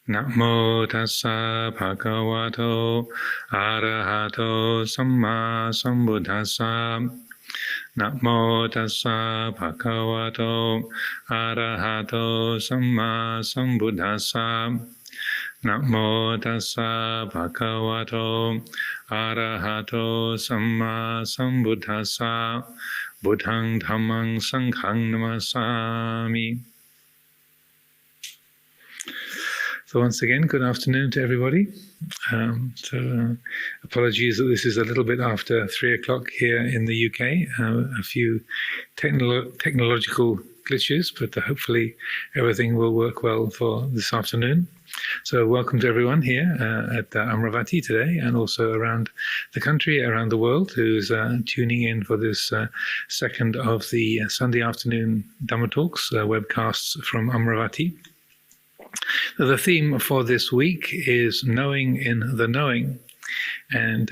Namo tassa bhagavato arahato samma sambuddhassa. Namo tassa bhagavato arahato samma sambuddhassa. Namo tassa bhagavato arahato samma sambuddhassa. Buddhang dhammang sanghang namasami. So once again, good afternoon to everybody. Apologies that this is a little bit after 3 o'clock here in the UK. A few technological glitches, but hopefully everything will work well for this afternoon. So welcome to everyone here at Amaravati today, and also around the country, around the world, who's tuning in for this second of the Sunday afternoon Dhamma Talks, webcasts from Amaravati. The theme for this week is knowing in the knowing. And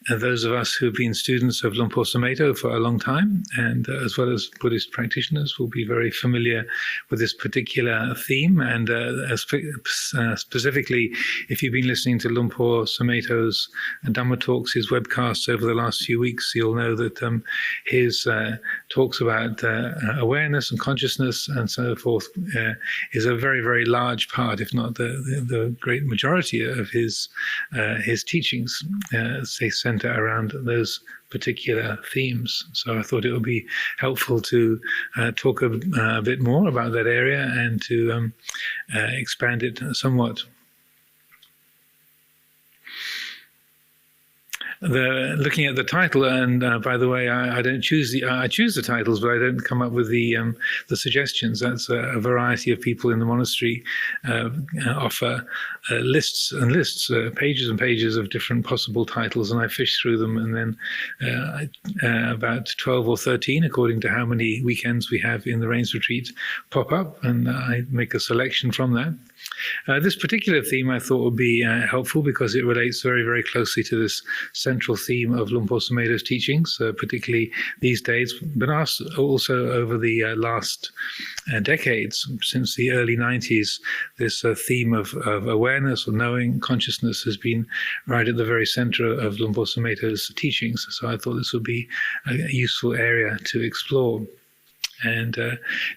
those of us who've been students of Luang Por Sumedho for a long time, and as well as Buddhist practitioners, will be very familiar with this particular theme. And specifically, if you've been listening to Luang Por Sumedho's Dhamma Talks, his webcasts over the last few weeks, you'll know that his talks about awareness and consciousness and so forth is a very, very large part, if not the great majority of his teachings. They center around those particular themes. So I thought it would be helpful to talk a bit more about that area and to expand it somewhat. Looking at the title, and by the way, I don't choose I choose the titles, but I don't come up with the suggestions. That's a variety of people in the monastery offer lists and lists, pages and pages of different possible titles, and I fish through them, and then about 12 or 13, according to how many weekends we have in the Rains Retreat, pop up, and I make a selection from that. This particular theme I thought would be helpful because it relates very, very closely to this central theme of Luang Por Sumedho's teachings, particularly these days, but also over the last decades, since the early 90s. This theme of awareness or knowing, consciousness has been right at the very center of Luang Por Sumedho's teachings. So I thought this would be a useful area to explore. And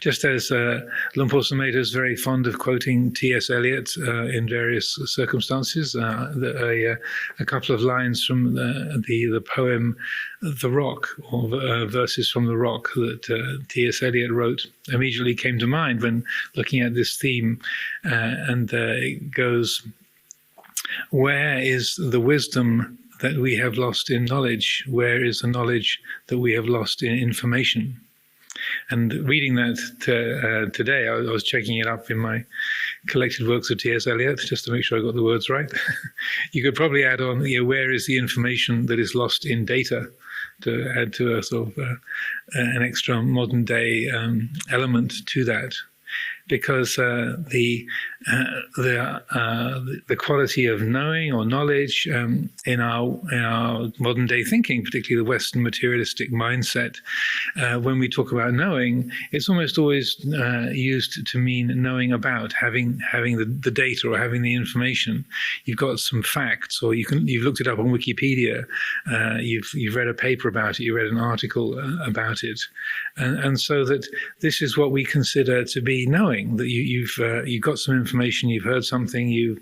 just as Luang Por Sumedho is very fond of quoting T.S. Eliot in various circumstances, a couple of lines from the poem The Rock, or verses from The Rock that T.S. Eliot wrote, immediately came to mind when looking at this theme. And it goes, "Where is the wisdom that we have lost in knowledge? Where is the knowledge that we have lost in information?" And reading that today, I was checking it up in my collected works of T.S. Eliot, just to make sure I got the words right. You could probably add on, where is the information that is lost in data, to add to a sort of an extra modern day element to that. Because the quality of knowing or knowledge in our modern day thinking, particularly the Western materialistic mindset, when we talk about knowing, it's almost always used to mean knowing about, having the data or having the information. You've got some facts, or you've looked it up on Wikipedia, you've read a paper about it, you read an article about it, and so that this is what we consider to be knowing. That you've got some information, you've heard something, you've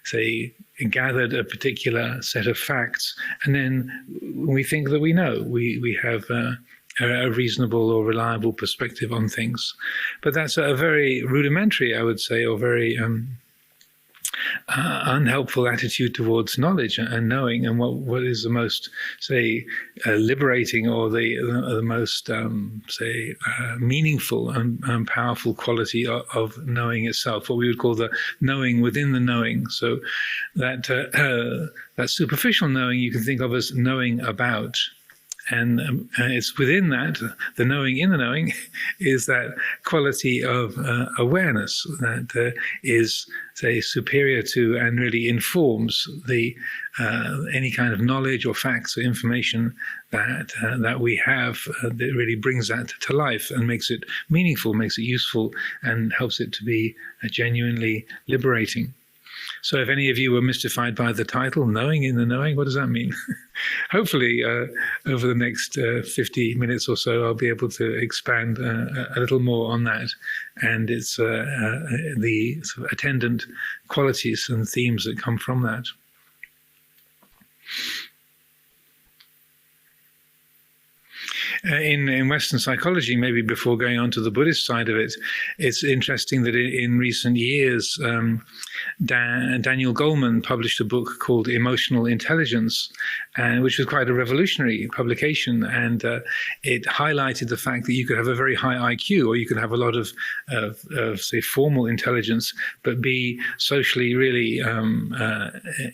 say gathered a particular set of facts, and then we think that we know, we have a reasonable or reliable perspective on things. But that's a very rudimentary, I would say, or very unhelpful attitude towards knowledge and knowing, and what is the most, say, liberating, or the most, meaningful and powerful quality of knowing itself, what we would call the knowing within the knowing. So that superficial knowing you can think of as knowing about. And it's within that, the knowing in the knowing, is that quality of awareness that is, say, superior to and really informs the any kind of knowledge or facts or information that we have, that really brings that to life and makes it meaningful, makes it useful, and helps it to be genuinely liberating. So if any of you were mystified by the title, Knowing in the Knowing, what does that mean? Hopefully, over the next 50 minutes or so, I'll be able to expand a little more on that and its the sort of attendant qualities and themes that come from that. In Western psychology, maybe before going on to the Buddhist side of it, it's interesting that in recent years, Daniel Goleman published a book called Emotional Intelligence, which was quite a revolutionary publication, and it highlighted the fact that you could have a very high IQ, or you could have a lot of say, formal intelligence, but be socially really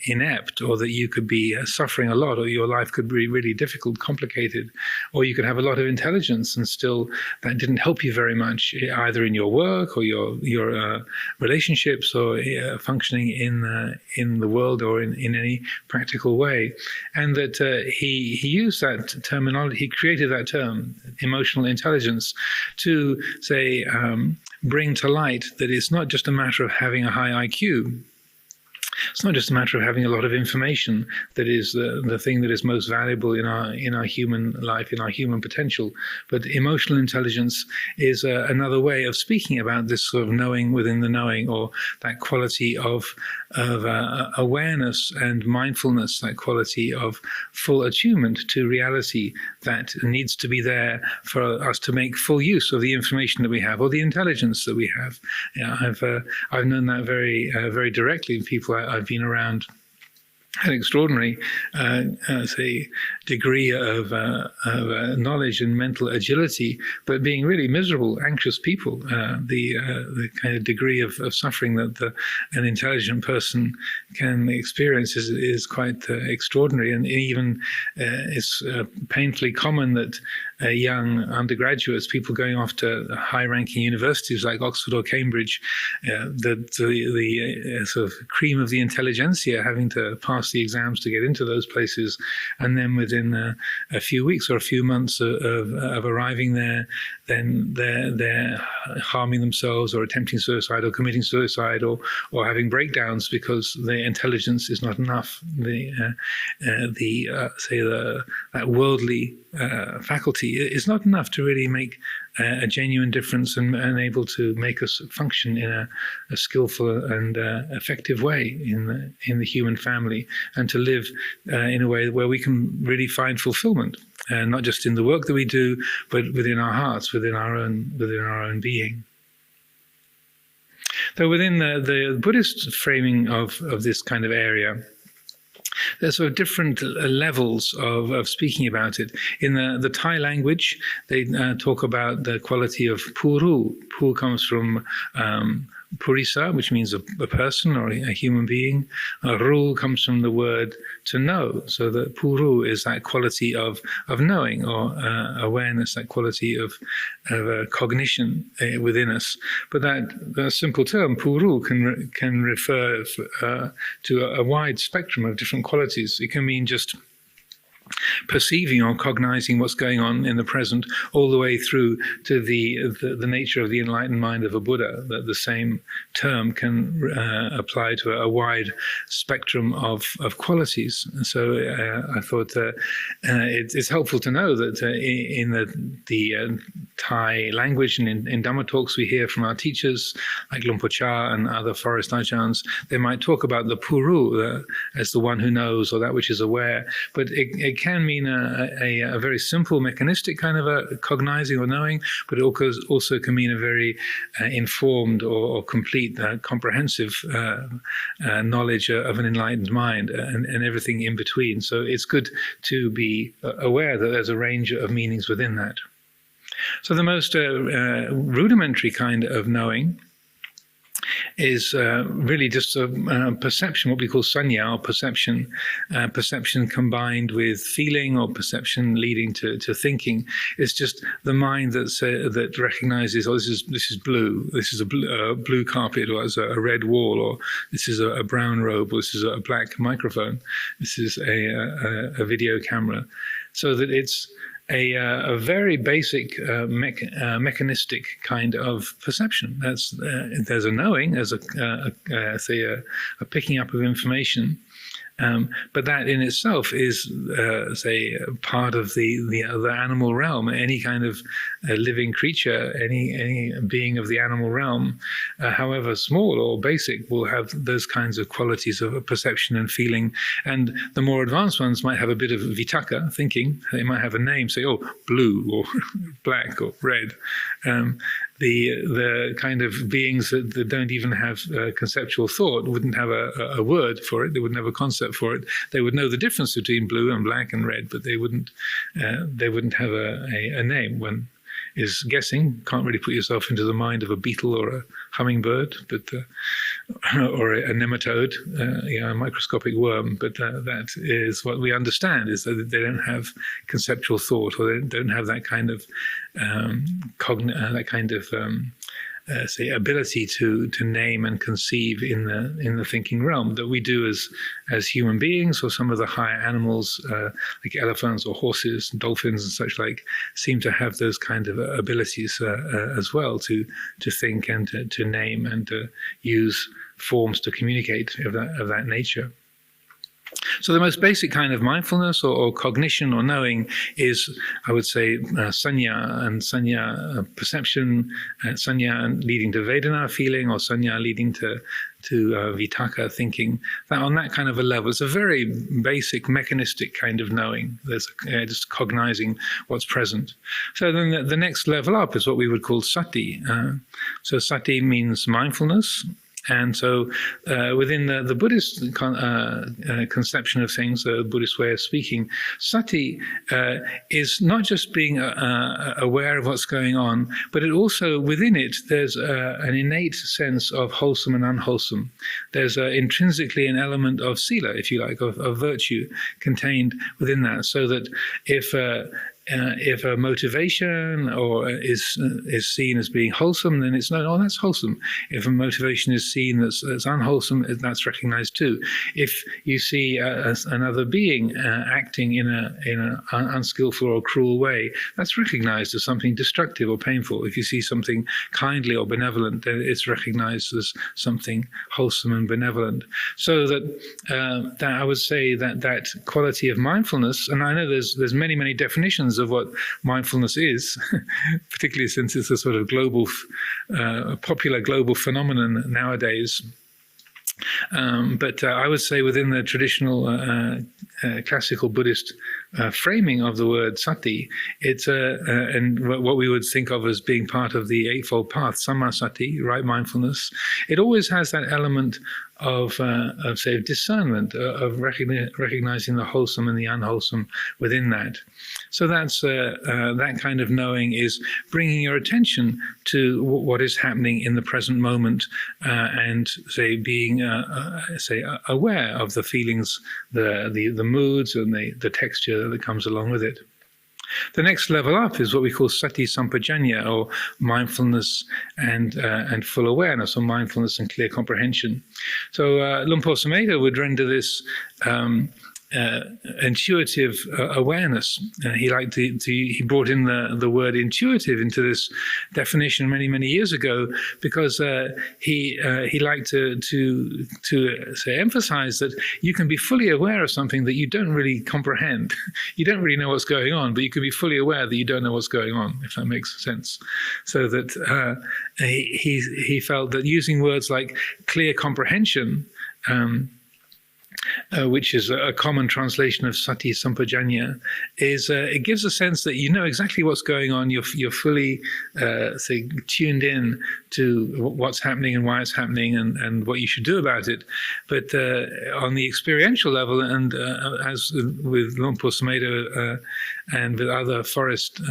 inept, or that you could be suffering a lot, or your life could be really difficult, complicated, or you could have a lot of intelligence and still that didn't help you very much, either in your work or your relationships, or functioning in the world, or in any practical way. And that he used that terminology, he created that term, emotional intelligence, to say bring to light that it's not just a matter of having a high IQ. It's not just a matter of having a lot of information that is the thing that is most valuable in our human life, in our human potential. But emotional intelligence is another way of speaking about this sort of knowing within the knowing, or that quality of awareness and mindfulness, that quality of full attunement to reality that needs to be there for us to make full use of the information that we have, or the intelligence that we have. I've known that very directly in people I've been around. An extraordinary, say, degree of knowledge and mental agility, but being really miserable, anxious people. The kind of degree of suffering that an intelligent person can experience is quite extraordinary, and even it's painfully common that young undergraduates, people going off to high-ranking universities like Oxford or Cambridge, the sort of cream of the intelligentsia, having to pass the exams to get into those places, and then within a few weeks or a few months of arriving there, then they're harming themselves, or attempting suicide, or committing suicide, or having breakdowns because their intelligence is not enough. That worldly faculty is not enough to really make a genuine difference and able to make us function in a skillful and effective way in the human family, and to live in a way where we can really find fulfillment, not just in the work that we do, but within our hearts, within our own being. Though within the Buddhist framing of this kind of area, there's sort of different levels of speaking about it. In the Thai language, they talk about the quality of puru. Pu comes from purisa, which means a person or a human being. Ru comes from the word to know. So the puru is that quality of knowing, or awareness, that quality of cognition within us. But that simple term, puru, can refer to a wide spectrum of different qualities. It can mean just perceiving or cognizing what's going on in the present, all the way through to the nature of the enlightened mind of a Buddha. That the same term can apply to a wide spectrum of qualities. So I thought it's helpful to know that in the Thai language and in Dhamma talks we hear from our teachers like Luang Por Chah and other forest ajahns, they might talk about the puru as the one who knows, or that which is aware, but it can mean a very simple mechanistic kind of a cognizing or knowing, but it also can mean a very informed or complete, comprehensive knowledge of an enlightened mind, and everything in between. So it's good to be aware that there's a range of meanings within that. So the most rudimentary kind of knowing is really just a perception, what we call sanya, or perception, perception combined with feeling, or perception leading to thinking. It's just the mind that recognizes, oh, this is blue, this is a blue carpet, or it's a red wall, or this is a brown robe, or this is a black microphone, this is a video camera. So that it's a very basic mechanistic kind of perception. There's a knowing, there's a picking up of information, but that in itself is, say, part of the animal realm. Any kind of living creature, any being of the animal realm, however small or basic, will have those kinds of qualities of perception and feeling. And the more advanced ones might have a bit of vitaka, thinking. They might have a name, say, oh, blue or black or red. The kind of beings that don't even have conceptual thought wouldn't have a word for it. They wouldn't have a concept for it. They would know the difference between blue and black and red, but they wouldn't have a name. One is guessing. Can't really put yourself into the mind of a beetle or a hummingbird, but or a nematode, a microscopic worm. But that is what we understand, is that they don't have conceptual thought, or they don't have that kind of say, ability to name and conceive in the thinking realm that we do as human beings, or some of the higher animals like elephants or horses and dolphins and such like seem to have those kind of abilities as well, to think and to name and to use forms to communicate of that nature. So the most basic kind of mindfulness or cognition or knowing is, I would say, sanya perception, sanya leading to Vedana feeling, or sanya leading to vitaka thinking. That on that kind of a level, it's a very basic mechanistic kind of knowing. There's just cognizing what's present. So then the next level up is what we would call sati. So sati means mindfulness. And so within the Buddhist conception of things, the Buddhist way of speaking, sati is not just being aware of what's going on, but it also, within it, there's an innate sense of wholesome and unwholesome. There's intrinsically an element of sila, if you like, of virtue contained within that, so that if a motivation or is seen as being wholesome, then it's known, oh, that's wholesome. If a motivation is seen that's unwholesome, that's recognized too. If you see another being acting in an unskillful or cruel way, that's recognized as something destructive or painful. If you see something kindly or benevolent, then it's recognized as something wholesome and benevolent. So that I would say that quality of mindfulness, and I know there's many definitions of what mindfulness is, particularly since it's a sort of global, popular global phenomenon nowadays. But I would say within the traditional classical Buddhist framing of the word sati, it's and what we would think of as being part of the Eightfold Path, sammasati, right mindfulness. It always has that element of say, discernment, of recognizing the wholesome and the unwholesome within that. So that's that kind of knowing is bringing your attention to what is happening in the present moment, and say being say aware of the feelings, the moods, and the texture that comes along with it. The next level up is what we call sati sampajanya, or mindfulness and full awareness, or mindfulness and clear comprehension. So Luang Por Sumedho would render this intuitive awareness. He brought in the word intuitive into this definition many years ago, because he liked to say, emphasize that you can be fully aware of something that you don't really comprehend. You don't really know what's going on, but you can be fully aware that you don't know what's going on, if that makes sense. So that he felt that using words like clear comprehension, which is a common translation of sati sampajanya, is it gives a sense that you know exactly what's going on. You're fully say tuned in to what's happening and why it's happening and what you should do about it. But on the experiential level, and as with Luang Por Sumedho and with other forest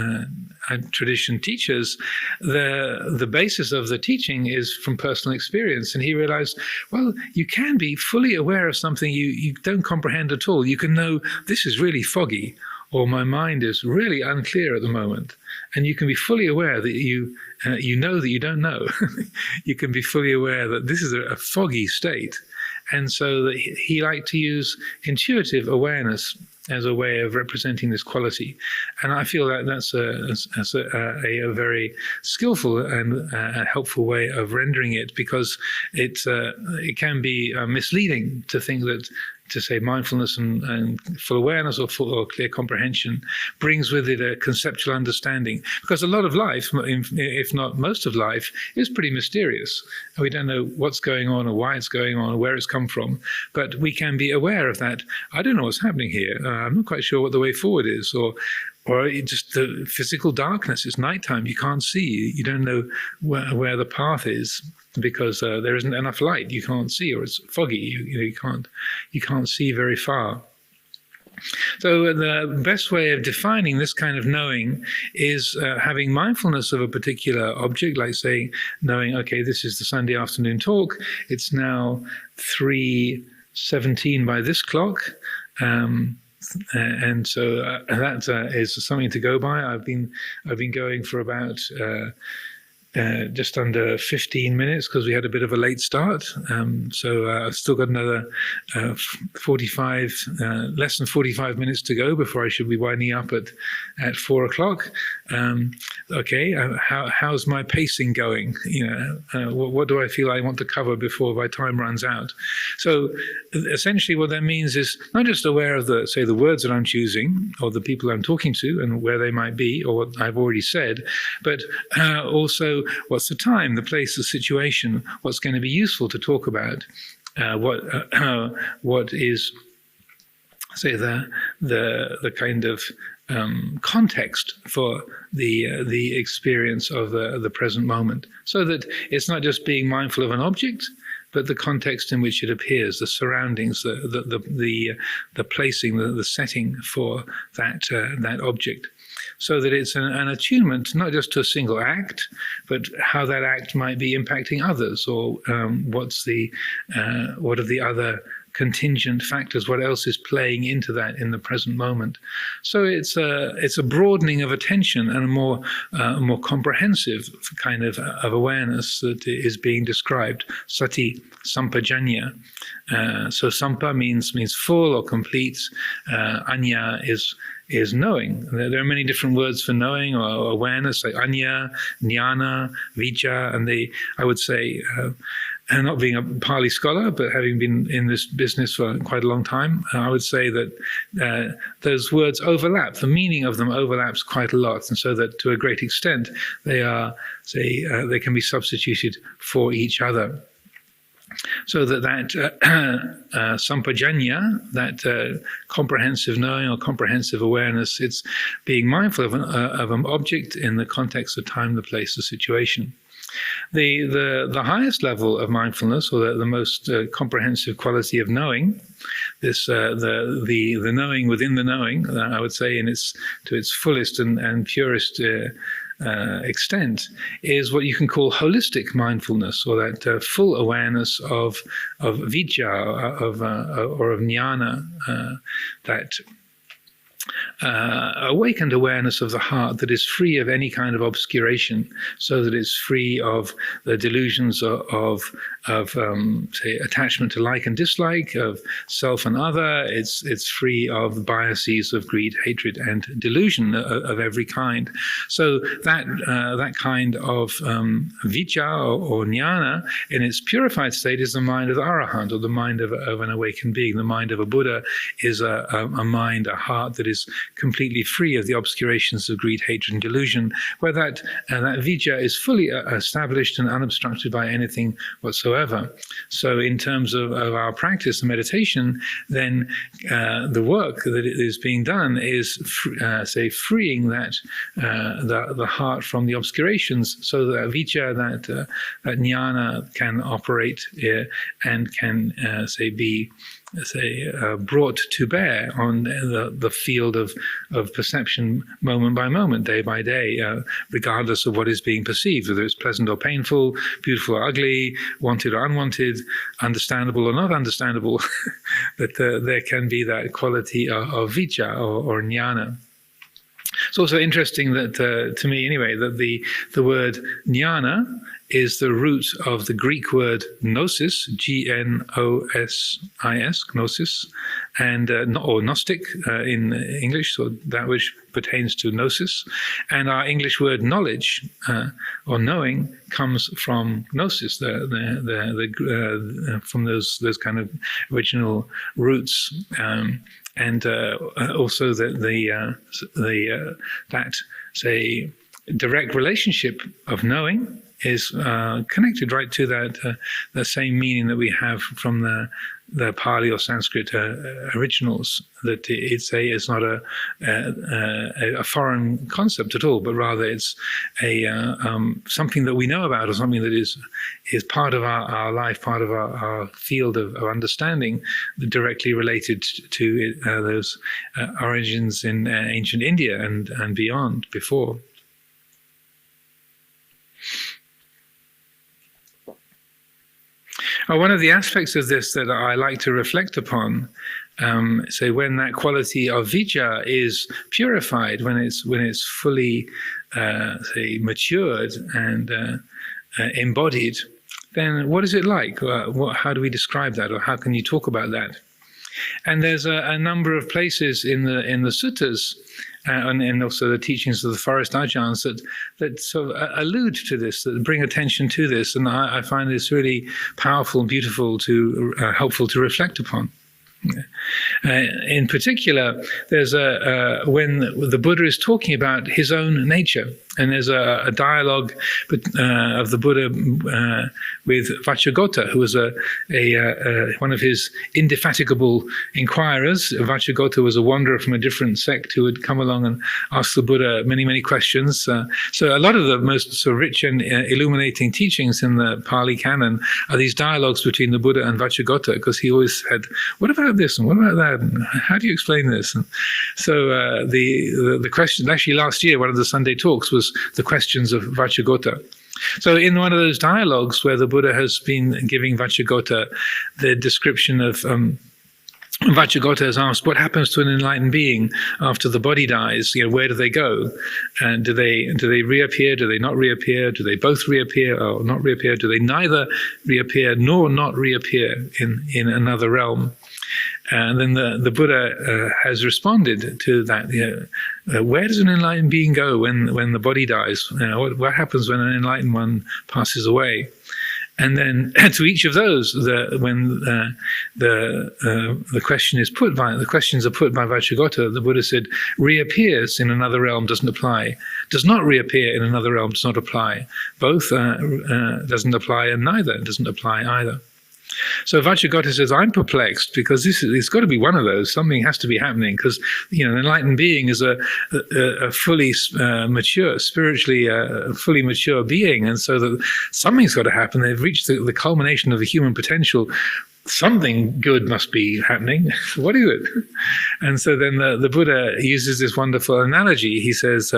tradition teachers, the basis of the teaching is from personal experience. And he realized, well, you can be fully aware of something you don't comprehend at all. You can know this is really foggy, or my mind is really unclear at the moment. And you can be fully aware that you know that you don't know. You can be fully aware that this is a foggy state. And so that he liked to use intuitive awareness as a way of representing this quality. And I feel that that's a very skillful and helpful way of rendering it, because it can be misleading to think that to say mindfulness and full awareness or clear comprehension brings with it a conceptual understanding. Because a lot of life, if not most of life, is pretty mysterious. We don't know what's going on or why it's going on or where it's come from. But we can be aware of that. I don't know what's happening here. I'm not quite sure what the way forward is. Or just the physical darkness. It's nighttime. You can't see. You don't know where the path is, because there isn't enough light. You can't see, or it's foggy. You can't see very far. So the best way of defining this kind of knowing is having mindfulness of a particular object, like say knowing, okay, this is the Sunday afternoon talk. It's now 3:17 by this clock. And so that is something to go by. I've been going for about just under 15 minutes because we had a bit of a late start. So I've still got another less than 45 minutes to go before I should be winding up at 4 o'clock. Okay, how's my pacing going? What do I feel I want to cover before my time runs out? So essentially what that means is not just aware of the words that I'm choosing or the people I'm talking to and where they might be or what I've already said, but also what's the time, the place, the situation, what's going to be useful to talk about, what is, say, the kind of context for the experience of the present moment, so that it's not just being mindful of an object, but the context in which it appears, the surroundings, the placing, the setting for that object. So that it's an attunement not just to a single act, but how that act might be impacting others, or what are the other contingent factors, what else is playing into that in the present moment. So it's a broadening of attention and a more comprehensive kind of awareness that is being described. Sati sampajanya. So sampa means full or complete. Anya is knowing. There are many different words for knowing or awareness, like anya, jnana, vijja, and I would say, and not being a Pali scholar, but having been in this business for quite a long time, I would say that those words overlap. The meaning of them overlaps quite a lot, and so that to a great extent they can be substituted for each other. So that sampajanya, that comprehensive knowing or comprehensive awareness, it's being mindful of an object in the context of time, the place, the situation. The highest level of mindfulness, or the most comprehensive quality of knowing, this the knowing within the knowing, I would say, to its fullest and purest extent, is what you can call holistic mindfulness, or that full awareness of vijja, or of jnana, that awakened awareness of the heart that is free of any kind of obscuration, so that it's free of the delusions of say, attachment to like and dislike, of self and other. It's free of biases of greed, hatred, and delusion of every kind. So that kind of vijja or jnana in its purified state is the mind of the arahant, or the mind of an awakened being. The mind of a Buddha is a mind, a heart that is completely free of the obscurations of greed, hatred, and delusion, where that vijja is fully established and unobstructed by anything whatsoever. So in terms of our practice and meditation, then the work that is being done is freeing that the heart from the obscurations, so that vijja, that jnana, can operate and can be brought to bear on the field of perception moment by moment, day by day, regardless of what is being perceived, whether it's pleasant or painful, beautiful or ugly, wanted or unwanted, understandable or not understandable, that there can be that quality of vijja or jnana. It's also interesting that, to me anyway, that the word jnana is the root of the Greek word gnosis, Gnosis, gnosis, and or gnostic in English, so that which pertains to gnosis. And our English word knowledge or knowing comes from gnosis, from those kind of original roots. And also that say direct relationship of knowing is connected right to that same meaning that we have from the Pali or Sanskrit originals. That it's not a foreign concept at all, but rather it's something that we know about, or something that is part of our life, part of our field of understanding, directly related to those origins in ancient India and beyond before. One of the aspects of this that I like to reflect upon, say when that quality of vijja is purified, when it's fully, say, matured and embodied, then what is it like? How do we describe that, or how can you talk about that? And there's a number of places in the suttas and also the teachings of the forest ajahns that sort of allude to this, that bring attention to this, and I find this really powerful and beautiful helpful to reflect upon. In particular, there's when the Buddha is talking about his own nature, and there's a dialogue of the Buddha with Vacchagotta, who was one of his indefatigable inquirers. Vacchagotta was a wanderer from a different sect who would come along and ask the Buddha many, many questions. So a lot of the most sort of rich and illuminating teachings in the Pali Canon are these dialogues between the Buddha and Vacchagotta, because he always had, what about this and what about that? And how do you explain this? And so the question, actually last year, one of the Sunday talks was the questions of Vacchagotta. So in one of those dialogues where the Buddha has been giving Vacchagotta the description of Vacchagotta has asked, what happens to an enlightened being after the body dies? Where do they go? And do they reappear? Do they not reappear? Do they both reappear or not reappear? Do they neither reappear nor not reappear in another realm? And then the Buddha has responded to that. Where does an enlightened being go when the body dies? What happens when an enlightened one passes away? And then to each of those, when the questions are put by Vacchagotta, the Buddha said, reappears in another realm doesn't apply, does not reappear in another realm does not apply, both doesn't apply, and neither doesn't apply either. So Vacchagotta says, I'm perplexed because it's got to be one of those. Something has to be happening, because an enlightened being is a fully mature, spiritually fully mature being, and so that something's got to happen. They've reached the culmination of the human potential. Something good must be happening. What is it? And so then the Buddha uses this wonderful analogy. He says,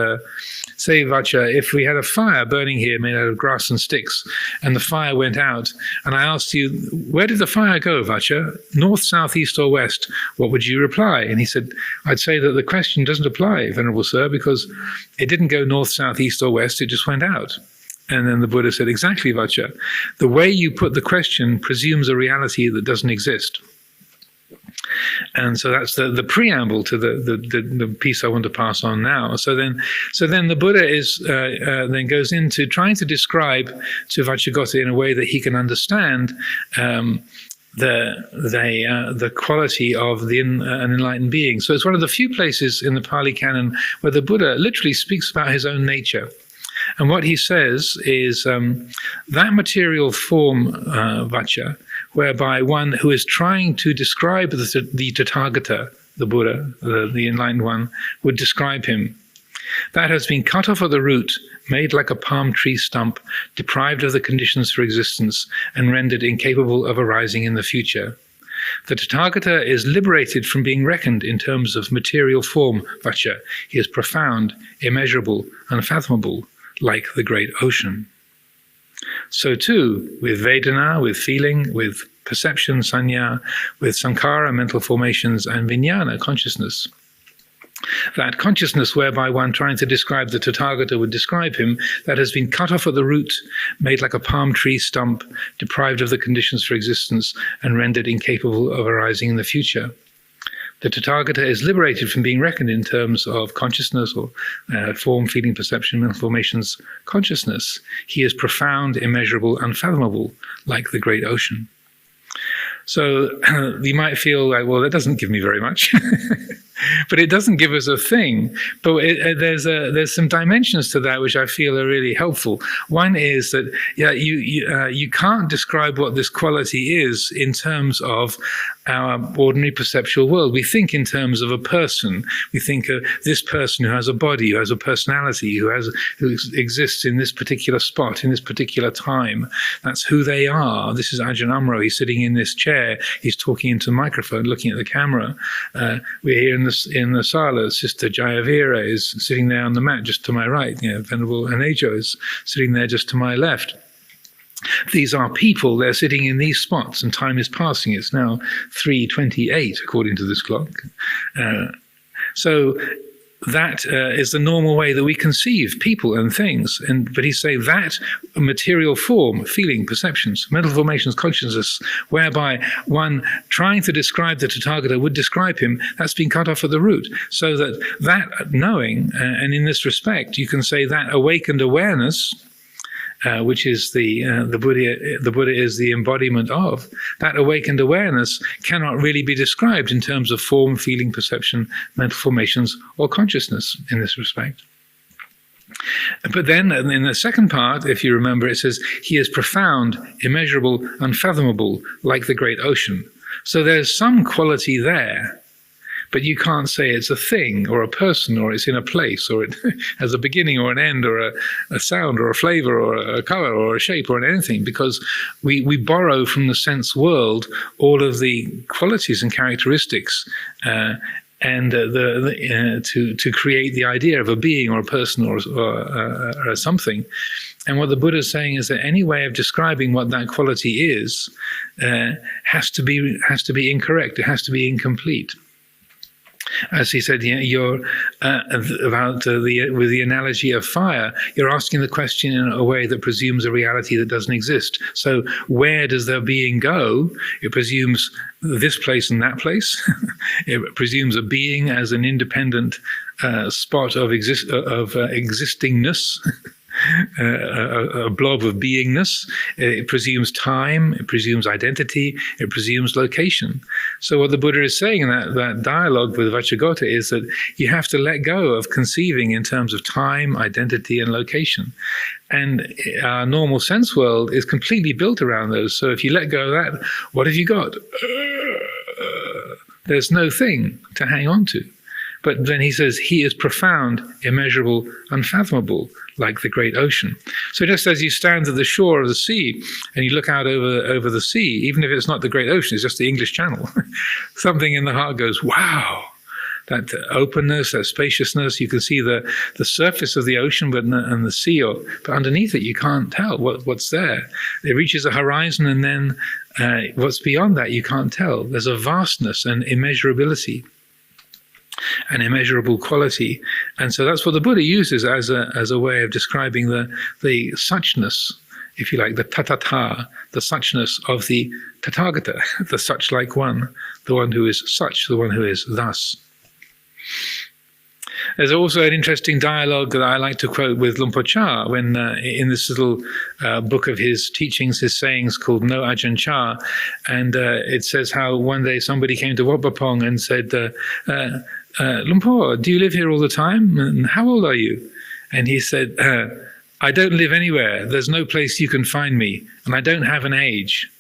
say, Vacha, if we had a fire burning here made out of grass and sticks, and the fire went out, and I asked you, where did the fire go, Vacha? North, south, east, or west? What would you reply? And he said, I'd say that the question doesn't apply, Venerable Sir, because it didn't go north, south, east, or west, it just went out. And then the Buddha said, exactly, Vacha. The way you put the question presumes a reality that doesn't exist. And so that's the preamble to the piece I want to pass on now. So then the Buddha then goes into trying to describe to Vacchagotta in a way that he can understand the quality of an enlightened being. So it's one of the few places in the Pali Canon where the Buddha literally speaks about his own nature. And what he says is that material form, Vacha, whereby one who is trying to describe the Tathagata, the Buddha, the enlightened one, would describe him. That has been cut off at the root, made like a palm tree stump, deprived of the conditions for existence, and rendered incapable of arising in the future. The Tathagata is liberated from being reckoned in terms of material form, vacha. He is profound, immeasurable, unfathomable, like the great ocean. So too, with Vedana, with feeling, with perception, sanya, with sankhara, mental formations, and vijnana, consciousness. That consciousness whereby one trying to describe the Tathagata would describe him, that has been cut off at the root, made like a palm tree stump, deprived of the conditions for existence, and rendered incapable of arising in the future. The Tathagata is liberated from being reckoned in terms of consciousness or form, feeling, perception, mental formations, consciousness. He is profound, immeasurable, unfathomable, like the great ocean. So you might feel like, well, that doesn't give me very much. But it doesn't give us a thing. But there's some dimensions to that which I feel are really helpful. One is that you can't describe what this quality is in terms of our ordinary perceptual world. We think in terms of a person. We think of this person who has a body, who has a personality, who exists in this particular spot, in this particular time. That's who they are. This is Ajahn Amaro. He's sitting in this chair. He's talking into the microphone, looking at the camera. We're here in the sala. Sister Jayavira is sitting there on the mat just to my right. Venerable Anejo is sitting there just to my left. These are people, they're sitting in these spots, and time is passing. It's now 3:28 according to this clock. So that is the normal way that we conceive people and things. But he's saying that material form, feeling, perceptions, mental formations, consciousness, whereby one trying to describe the Tathagata would describe him, that's been cut off at the root. So that knowing, and in this respect, you can say that awakened awareness, which is the Buddha is the embodiment of, that awakened awareness cannot really be described in terms of form, feeling, perception, mental formations, or consciousness in this respect. But then in the second part, if you remember, it says, he is profound, immeasurable, unfathomable, like the great ocean. So there's some quality there. But you can't say it's a thing or a person or it's in a place or it has a beginning or an end or a sound or a flavor or a color or a shape or anything, because we borrow from the sense world all of the qualities and characteristics and to create the idea of a being or a person or something. And what the Buddha is saying is that any way of describing what that quality is has to be incorrect. It has to be incomplete. As he said, you're with the analogy of fire, you're asking the question in a way that presumes a reality that doesn't exist. So where does their being go? It presumes this place and that place. It presumes a being as an independent spot of existingness. A blob of beingness. It presumes time, it presumes identity, it presumes location. So what the Buddha is saying in that dialogue with Vacchagotta is that you have to let go of conceiving in terms of time, identity, and location. And our normal sense world is completely built around those. So if you let go of that, what have you got? There's no thing to hang on to. But then he says, he is profound, immeasurable, unfathomable, like the great ocean. So just as you stand at the shore of the sea and you look out over the sea, even if it's not the great ocean, it's just the English Channel, something in the heart goes, wow, that openness, that spaciousness. You can see the surface of the ocean and the sea, but underneath it you can't tell what's there. It reaches a horizon, and then what's beyond that you can't tell. There's a vastness and immeasurability, an immeasurable quality. And so that's what the Buddha uses as a way of describing the suchness, if you like, the tatata, the suchness of the Tathagata, the such-like one, the one who is such, the one who is thus. There's also an interesting dialogue that I like to quote with Luang Por Chah when in this little book of his teachings, his sayings called No Ajahn Chah, and it says how one day somebody came to Wat Pah Pong and said, Luang Por, do you live here all the time? And how old are you? And he said, I don't live anywhere. There's no place you can find me, and I don't have an age.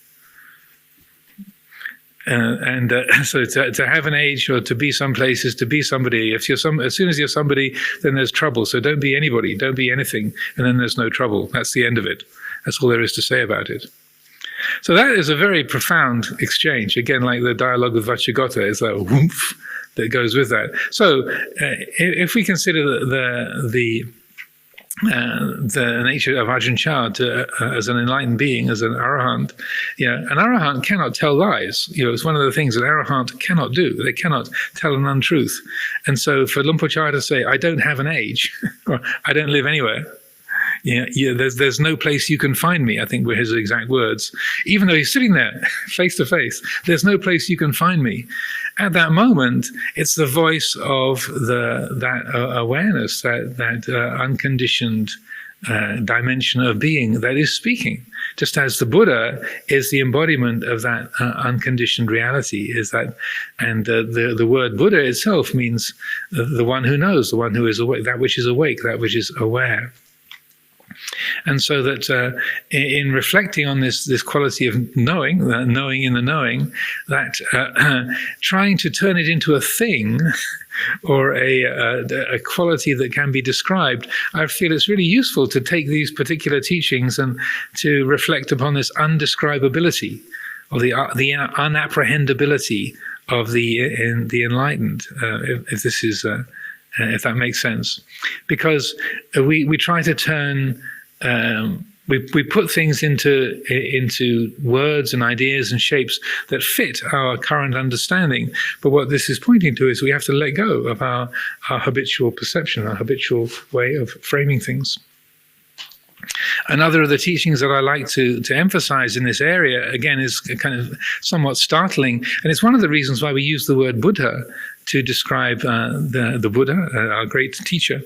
So to have an age or to be someplace is to be somebody. As soon as you're somebody, then there's trouble. So don't be anybody, don't be anything, and then there's no trouble. That's the end of it. That's all there is to say about it. So that is a very profound exchange. Again, like the dialogue with Vacchagotta, is that whoomph that goes with that. So if we consider the nature of Ajahn Chah as an enlightened being, as an arahant, an arahant cannot tell lies. It's one of the things that arahant cannot do. They cannot tell an untruth. And so for Luang Por Chah to say, I don't have an age, or I don't live anywhere, there's no place you can find me, I think were his exact words. Even though he's sitting there face to face, there's no place you can find me. At that moment, it's the voice of that awareness, that unconditioned dimension of being that is speaking. Just as the Buddha is the embodiment of that unconditioned reality, and the word Buddha itself means the one who knows, the one who is awake, that which is awake, that which is aware. And so that in reflecting on this quality of knowing, knowing in the knowing, that trying to turn it into a thing or a quality that can be described, I feel it's really useful to take these particular teachings and to reflect upon this undescribability, or the unapprehendability of the enlightened, if this is if that makes sense, because we try to turn. We put things into words and ideas and shapes that fit our current understanding. But what this is pointing to is we have to let go of our habitual perception, our habitual way of framing things. Another of the teachings that I like to emphasize in this area, again, is kind of somewhat startling. And it's one of the reasons why we use the word Buddha to describe the Buddha, our great teacher.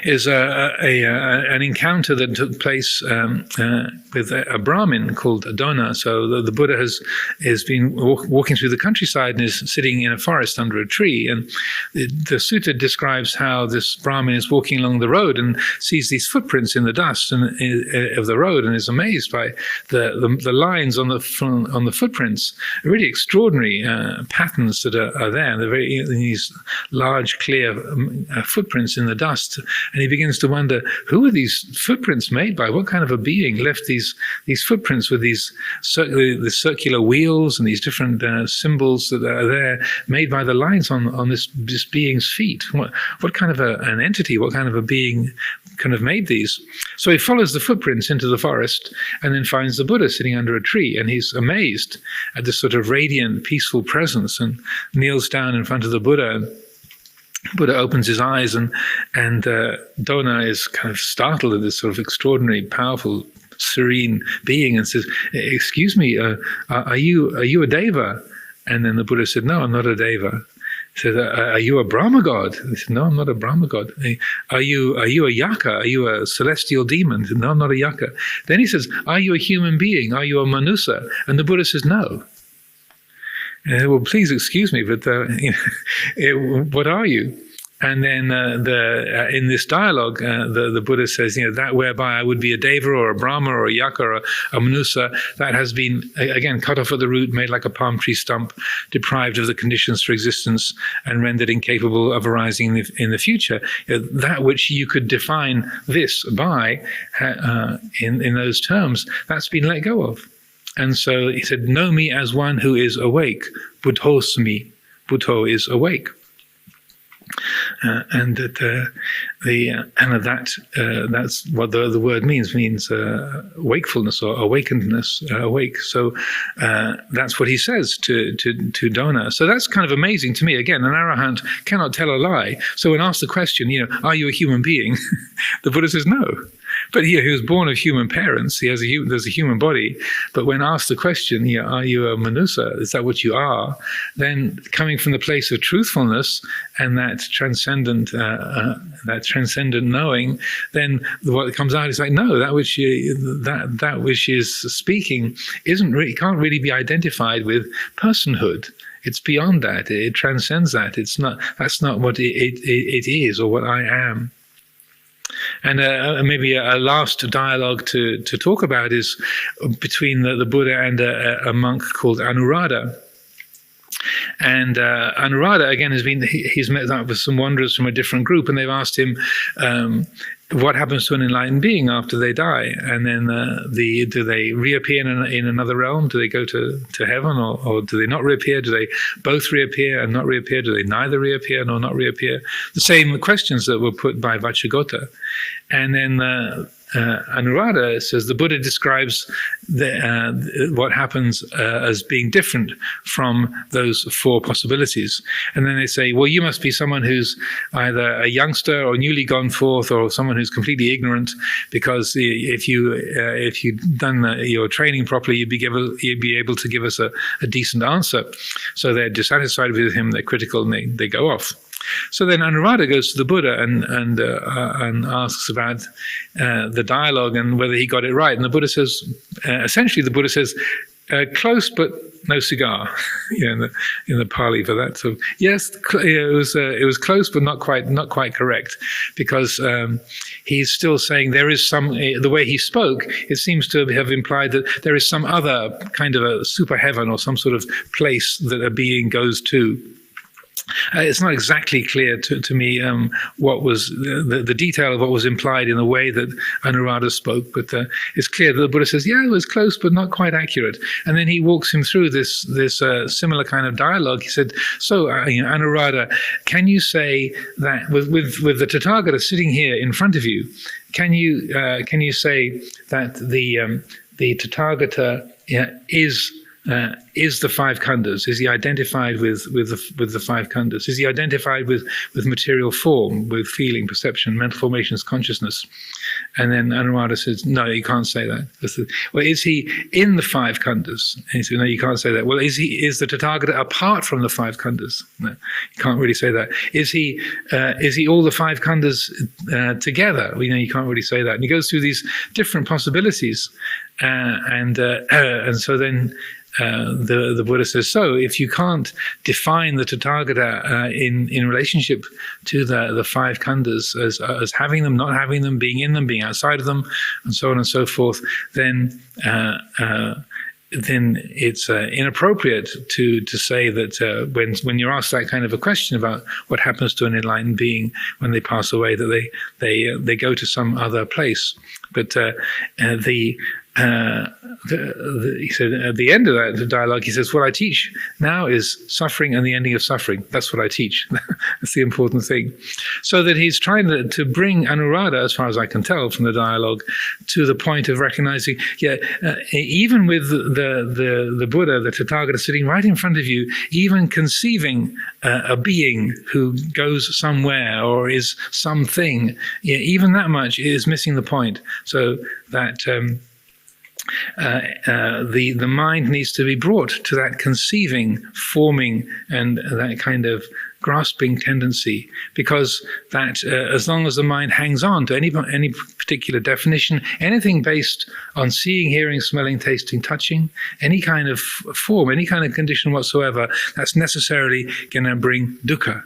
Is an encounter that took place with a Brahmin called Dona. So the Buddha has been walking through the countryside and is sitting in a forest under a tree. And the sutta describes how this Brahmin is walking along the road and sees these footprints in the dust of the road, and is amazed by the lines on the footprints, really extraordinary patterns that are there. They're these large, clear footprints in the dust. And he begins to wonder, who are these footprints made by? What kind of a being left these footprints with these circular wheels and these different symbols that are there, made by the lines on this being's feet? What kind of an entity, what kind of a being kind of made these? So he follows the footprints into the forest and then finds the Buddha sitting under a tree, and he's amazed at this sort of radiant, peaceful presence, and kneels down in front of the Buddha. And Buddha opens his eyes, and Dona is kind of startled at this sort of extraordinary, powerful, serene being, and says, "Excuse me, are you a deva?" And then the Buddha said, "No, I'm not a deva." He said, "Are you a Brahma god?" He said, "No, I'm not a Brahma god." Are you a yaka? Are you a celestial demon? He said, "No, I'm not a yaka." Then he says, "Are you a human being? Are you a manusa?" And the Buddha says, "No." Well, please excuse me, but what are you? And then in this dialogue, the Buddha says, that whereby I would be a deva or a brahma or a yaka or a manusa, that has been, again, cut off at the root, made like a palm tree stump, deprived of the conditions for existence, and rendered incapable of arising in the future. That which you could define this by, in those terms, that's been let go of. And so he said, know me as one who is awake. Buddhosmi. Buddho is awake. And that that's what the word means wakefulness or awakenedness, awake. So that's what he says to Dona. So that's kind of amazing to me. Again, an arahant cannot tell a lie. So when asked the question, are you a human being? The Buddha says no. But he was born of human parents. There's a human body. But when asked the question, are you a manusa? Is that what you are? Then coming from the place of truthfulness and that transcendent knowing, then what comes out is like, no, that which is speaking can't really be identified with personhood. It's beyond that. It transcends that. That's not what it is or what I am. And maybe a last dialogue to talk about is between the Buddha and a monk called Anuruddha. And Anuruddha, again, he's met up with some wanderers from a different group, and they've asked him, what happens to an enlightened being after they die? And then do they reappear in another realm? Do they go to heaven, or do they not reappear? Do they both reappear and not reappear? Do they neither reappear nor not reappear? The same questions that were put by Vacchagotta. And then Anuruddha says the Buddha describes what happens as being different from those four possibilities. And then they say, well, you must be someone who's either a youngster or newly gone forth, or someone who's completely ignorant, because if you'd done your training properly, you'd be able to give us a decent answer. So they're dissatisfied with him, they're critical, and they go off. So then Anuruddha goes to the Buddha and asks about the dialogue and whether he got it right. And the Buddha says, essentially, the Buddha says, close but no cigar. In the Pali for that. So yes, it was close but not quite correct, because he's still saying there is some. The way he spoke, it seems to have implied that there is some other kind of a super heaven or some sort of place that a being goes to. It's not exactly clear to me what was the detail of what was implied in the way that Anuruddha spoke, but it's clear that the Buddha says, yeah, it was close but not quite accurate. And then he walks him through this similar kind of dialogue. He said, so Anuruddha, can you say that with the Tathagata sitting here in front of you, can you say that the Tathagata is the five khandhas? Is he identified with the five khandhas? Is he identified with material form, with feeling, perception, mental formations, consciousness? And then Anuruddha says, no, you can't say that. Well, is he in the five khandhas? And he said, no, you can't say that. Well, is the Tathagata apart from the five khandhas? No, you can't really say that. Is he all the five khandhas together? You can't really say that. And he goes through these different possibilities, and so then the Buddha says, so if you can't define the Tathagata in relationship to the five khandhas as having them, not having them, being in them, being outside of them, and so on and so forth, then it's inappropriate to say that when you're asked that kind of a question about what happens to an enlightened being when they pass away, that they go to some other place. But he said at the end of that dialogue, he says, what I teach now is suffering and the ending of suffering. That's what I teach. That's the important thing. So that he's trying to bring Anuruddha, as far as I can tell from the dialogue, to the point of recognizing, even with the Buddha, the Tathagata sitting right in front of you, even conceiving a being who goes somewhere or is something, even that much is missing the point. So that the mind needs to be brought to that conceiving, forming, and that kind of grasping tendency, because that as long as the mind hangs on to any particular definition, anything based on seeing, hearing, smelling, tasting, touching, any kind of form, any kind of condition whatsoever, that's necessarily going to bring dukkha.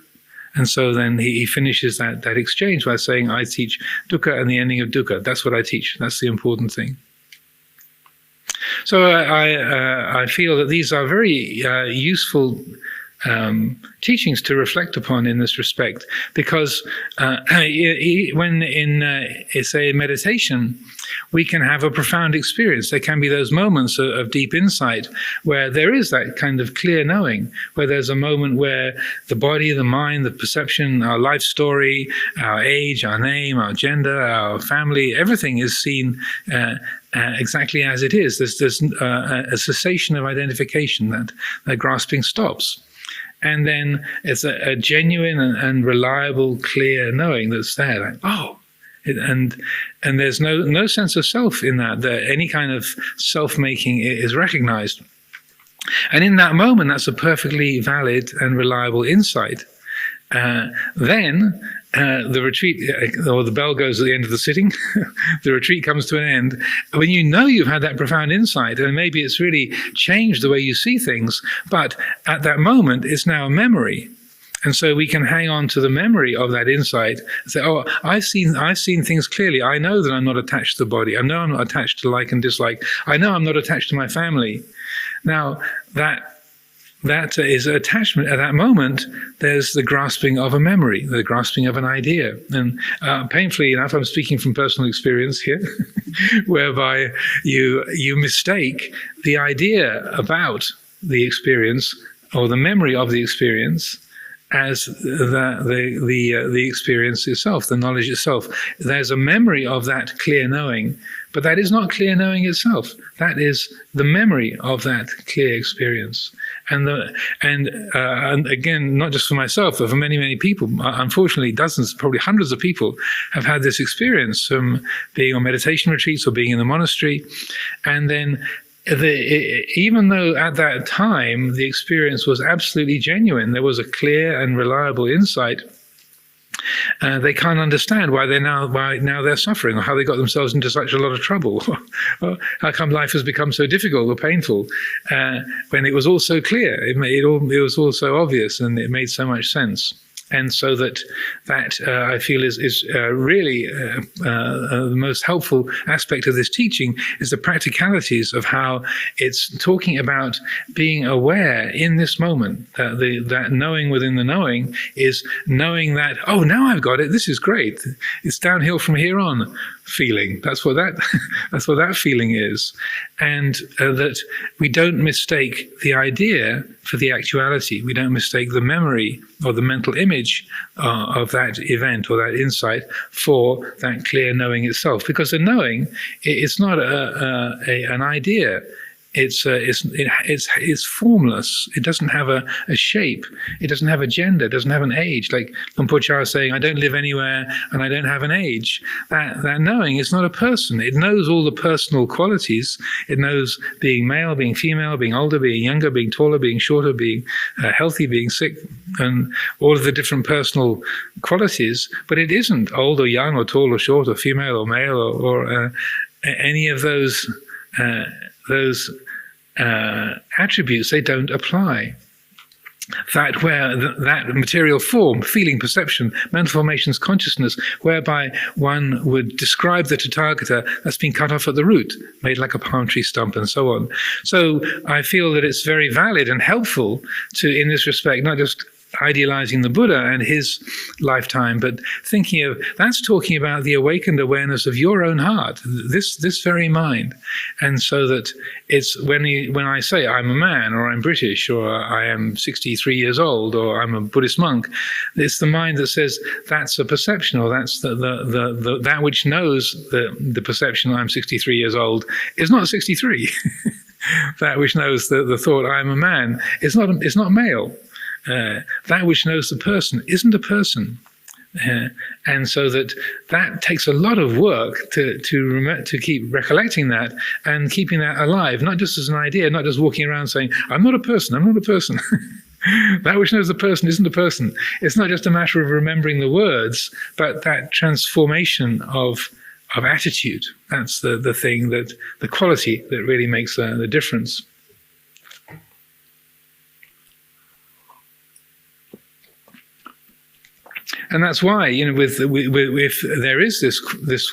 And so then he finishes that exchange by saying, I teach dukkha and the ending of dukkha. That's what I teach. That's the important thing. So I feel that these are very useful teachings to reflect upon in this respect, because when in say meditation, we can have a profound experience. There can be those moments of deep insight where there is that kind of clear knowing, where there's a moment where the body, the mind, the perception, our life story, our age, our name, our gender, our family, everything is seen exactly as it is. There's a cessation of identification, that grasping stops. And then it's a genuine and reliable, clear knowing that's there. Like, oh, and there's no sense of self in that any kind of self-making is recognized. And in that moment, that's a perfectly valid and reliable insight. Then the retreat, or the bell goes at the end of the sitting, the retreat comes to an end. When you know you've had that profound insight, and maybe it's really changed the way you see things, but at that moment, it's now a memory. And so we can hang on to the memory of that insight and say, oh, I've seen things clearly. I know that I'm not attached to the body. I know I'm not attached to like and dislike. I know I'm not attached to my family. Now, that that is attachment. At that moment, there's the grasping of a memory, the grasping of an idea. And painfully enough, I'm speaking from personal experience here, whereby you mistake the idea about the experience or the memory of the experience as the experience itself, the knowledge itself. There's a memory of that clear knowing, but that is not clear knowing itself. That is the memory of that clear experience. And again, not just for myself, but for many, many people, unfortunately, dozens, probably hundreds of people have had this experience from being on meditation retreats or being in the monastery. And then even though at that time the experience was absolutely genuine, there was a clear and reliable insight, they can't understand why now they're suffering, or how they got themselves into such a lot of trouble, or how come life has become so difficult or painful, when it was all so clear. It was all so obvious, and it made so much sense. And so that I feel is really the most helpful aspect of this teaching is the practicalities of how it's talking about being aware in this moment. That knowing within the knowing is knowing that, oh, now I've got it. This is great. It's downhill from here on. Feeling. That's what that feeling is, and that we don't mistake the idea for the actuality. We don't mistake the memory or the mental image of that event or that insight for that clear knowing itself. Because the knowing, it's not an idea. It's formless. It doesn't have a shape. It doesn't have a gender. It doesn't have an age. Like Lumpur Cha is saying, I don't live anywhere and I don't have an age. That knowing is not a person. It knows all the personal qualities. It knows being male, being female, being older, being younger, being taller, being shorter, being healthy, being sick, and all of the different personal qualities. But it isn't old or young or tall or short or female or male or any of those attributes. They don't apply. That where that material form, feeling, perception, mental formations, consciousness, whereby one would describe the Tathagata that's been cut off at the root, made like a palm tree stump and so on. So I feel that it's very valid and helpful to, in this respect, not just idealizing the Buddha and his lifetime, but thinking of, that's talking about the awakened awareness of your own heart, this very mind. And so that it's when I say I'm a man, or I'm British, or I am 63 years old, or I'm a Buddhist monk, it's the mind that says that's a perception, or that's that which knows the perception I'm 63 years old is not 63. That which knows the thought I'm a man is not male. That which knows the person isn't a person. And so that takes a lot of work to keep recollecting that and keeping that alive, not just as an idea, not just walking around saying, I'm not a person, I'm not a person. That which knows the person isn't a person. It's not just a matter of remembering the words, but that transformation of attitude. That's the thing, that the quality that really makes the difference. And that's why, if there is this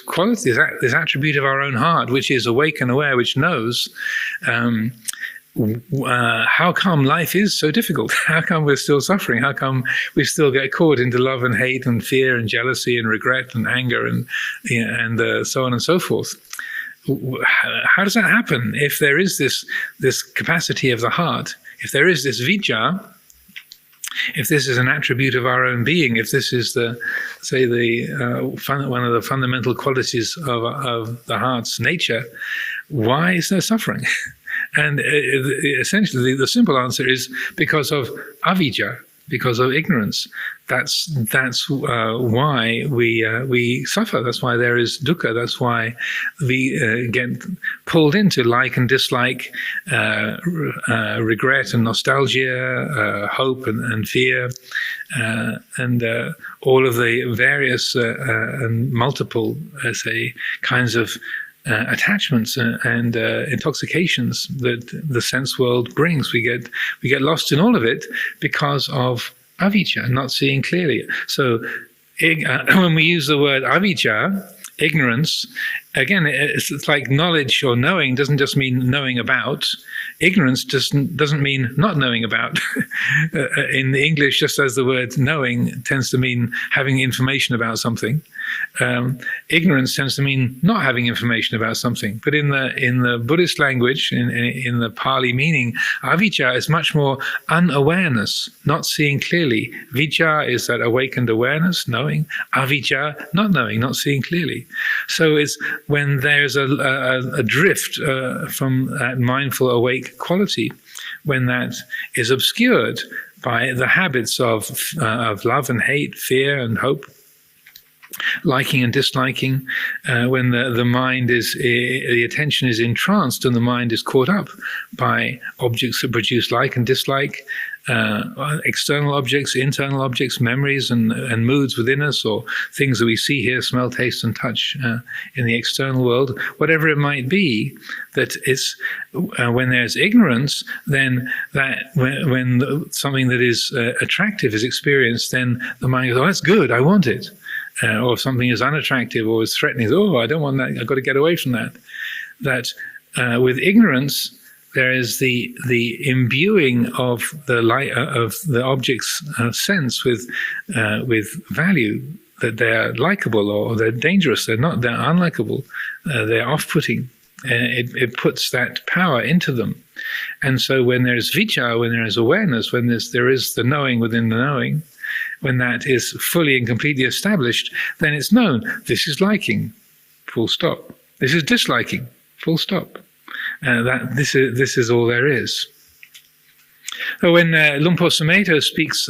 quality, this attribute of our own heart, which is awake and aware, which knows, how come life is so difficult? How come we're still suffering? How come we still get caught into love and hate and fear and jealousy and regret and anger and so on and so forth? How does that happen? If there is this capacity of the heart, if there is this vijja, if this is an attribute of our own being, if this is one of the fundamental qualities of the heart's nature, why is there suffering? And essentially, the simple answer is because of avijja, because of ignorance. That's why we suffer. That's why there is dukkha. That's why we get pulled into like and dislike, regret and nostalgia, hope and fear, and all of the various and multiple, kinds of attachments and intoxications that the sense world brings. We get lost in all of it because of avijja, not seeing clearly. So when we use the word avijja, ignorance, again, it's like knowledge or knowing doesn't just mean knowing about. Ignorance doesn't mean not knowing about. In the English, just as the word knowing tends to mean having information about something, ignorance tends to mean not having information about something. But in the Buddhist language, in the Pali meaning, avijja is much more unawareness, not seeing clearly. Vijja is that awakened awareness, knowing. Avijja, not knowing, not seeing clearly. So it's when there's a drift from that mindful awake quality, when that is obscured by the habits of love and hate, fear and hope, liking and disliking, when the mind the attention is entranced and the mind is caught up by objects that produce like and dislike, external objects, internal objects, memories and moods within us, or things that we see, hear, smell, taste and touch in the external world, whatever it might be, that it's when there's ignorance, then that when something that is attractive is experienced, then the mind goes, oh, that's good, I want it. Or if something is unattractive or is threatening, oh, I don't want that, I've got to get away from that. That with ignorance, there is the imbuing of the light of the object's sense with value, that they're likable or they're dangerous, they're not, they're unlikable, they're off-putting. It puts that power into them. And so when there's vijja, when there is awareness, when there is the knowing within the knowing, when that is fully and completely established, then it's known, this is liking, full stop. This is disliking, full stop. This is all there is. So when Luang Por Sumedho speaks,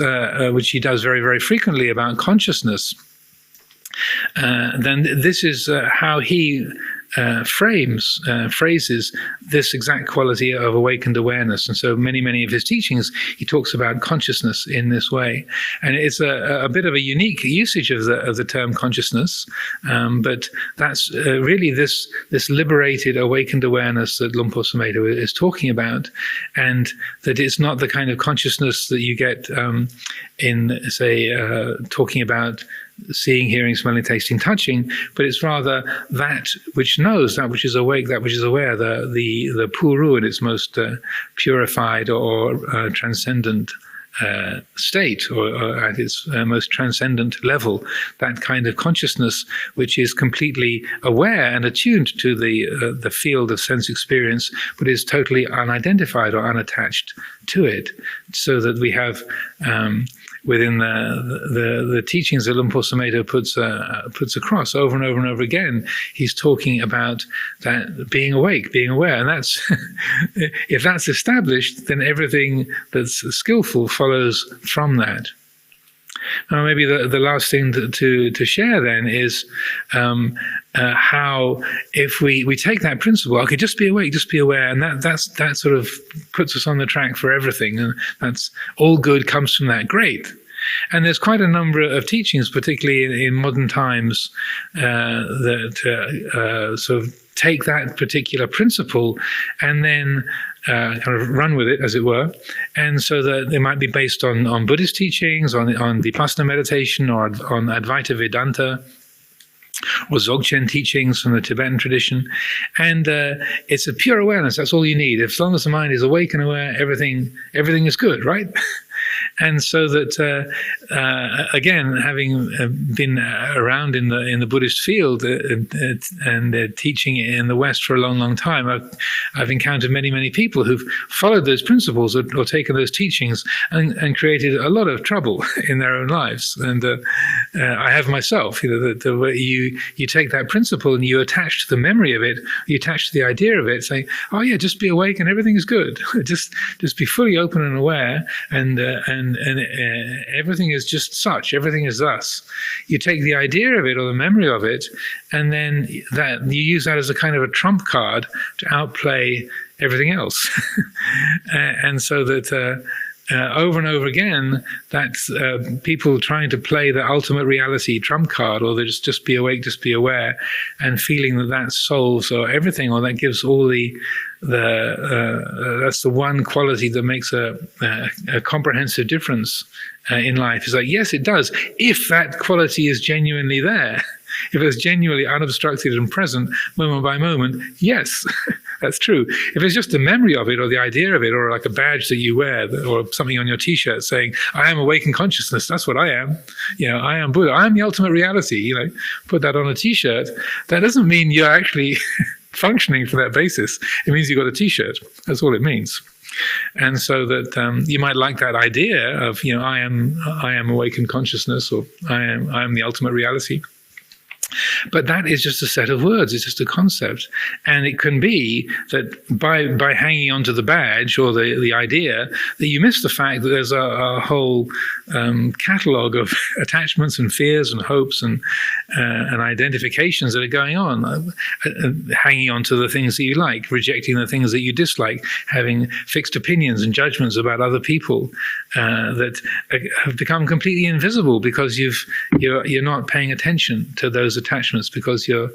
which he does very, very frequently, about consciousness, then this is how he phrases this exact quality of awakened awareness. And so many of his teachings, he talks about consciousness in this way. And it's a bit of a unique usage of the term consciousness, but that's really this liberated, awakened awareness that Luang Por Sumedho is talking about, and that it's not the kind of consciousness that you get in, say, talking about seeing, hearing, smelling, tasting, touching, but it's rather that which knows, that which is awake, that which is aware, the puru in its most purified or transcendent state, or at its most transcendent level, that kind of consciousness which is completely aware and attuned to the field of sense experience, but is totally unidentified or unattached to it, so that we have within the teachings that Luang Por Sumedho puts across over and over and over again, he's talking about that being awake, being aware, and that's if that's established, then everything that's skillful follows from that. Now, maybe the last thing to share then is how, if we take that principle, okay, just be awake, just be aware, and that sort of puts us on the track for everything, and that's all good comes from that. Great. And there's quite a number of teachings, particularly in modern times, that sort of take that particular principle and then kind of run with it, as it were. And so that they might be based on Buddhist teachings, on Vipassana meditation, or on Advaita Vedanta, or Dzogchen teachings from the Tibetan tradition. And it's a pure awareness. That's all you need. As long as the mind is awake and aware, everything is good, right? And so that, again, having been around in the Buddhist field and teaching in the West for a long, long time, I've encountered many people who've followed those principles or taken those teachings and created a lot of trouble in their own lives. And I have myself. The way you take that principle and you attach to the memory of it, you attach to the idea of it, saying, "Oh yeah, just be awake and everything is good. just be fully open and aware, and everything is just such, everything is thus." You take the idea of it or the memory of it, and then that you use that as a kind of a trump card to outplay everything else. And so that over and over again, that's people trying to play the ultimate reality trump card, or they just be awake, just be aware, and feeling that solves or everything, or that gives all that's the one quality that makes a comprehensive difference in life. It's like, yes, it does, if that quality is genuinely there. If it's genuinely unobstructed and present, moment by moment, yes, that's true. If it's just the memory of it or the idea of it, or like a badge that you wear or something on your t-shirt saying, I am awakened consciousness, that's what I am. I am Buddha, I am the ultimate reality, put that on a t-shirt. That doesn't mean you're actually functioning for that basis. It means you got a t-shirt. That's all it means. And so that you might like that idea of, I am awakened consciousness, or I am the ultimate reality. But that is just a set of words. It's just a concept. And it can be that by hanging onto the badge or the idea, that you miss the fact that there's a whole catalogue of attachments and fears and hopes and identifications that are going on, hanging on to the things that you like, rejecting the things that you dislike, having fixed opinions and judgments about other people that have become completely invisible because you're not paying attention to those attachments, because you're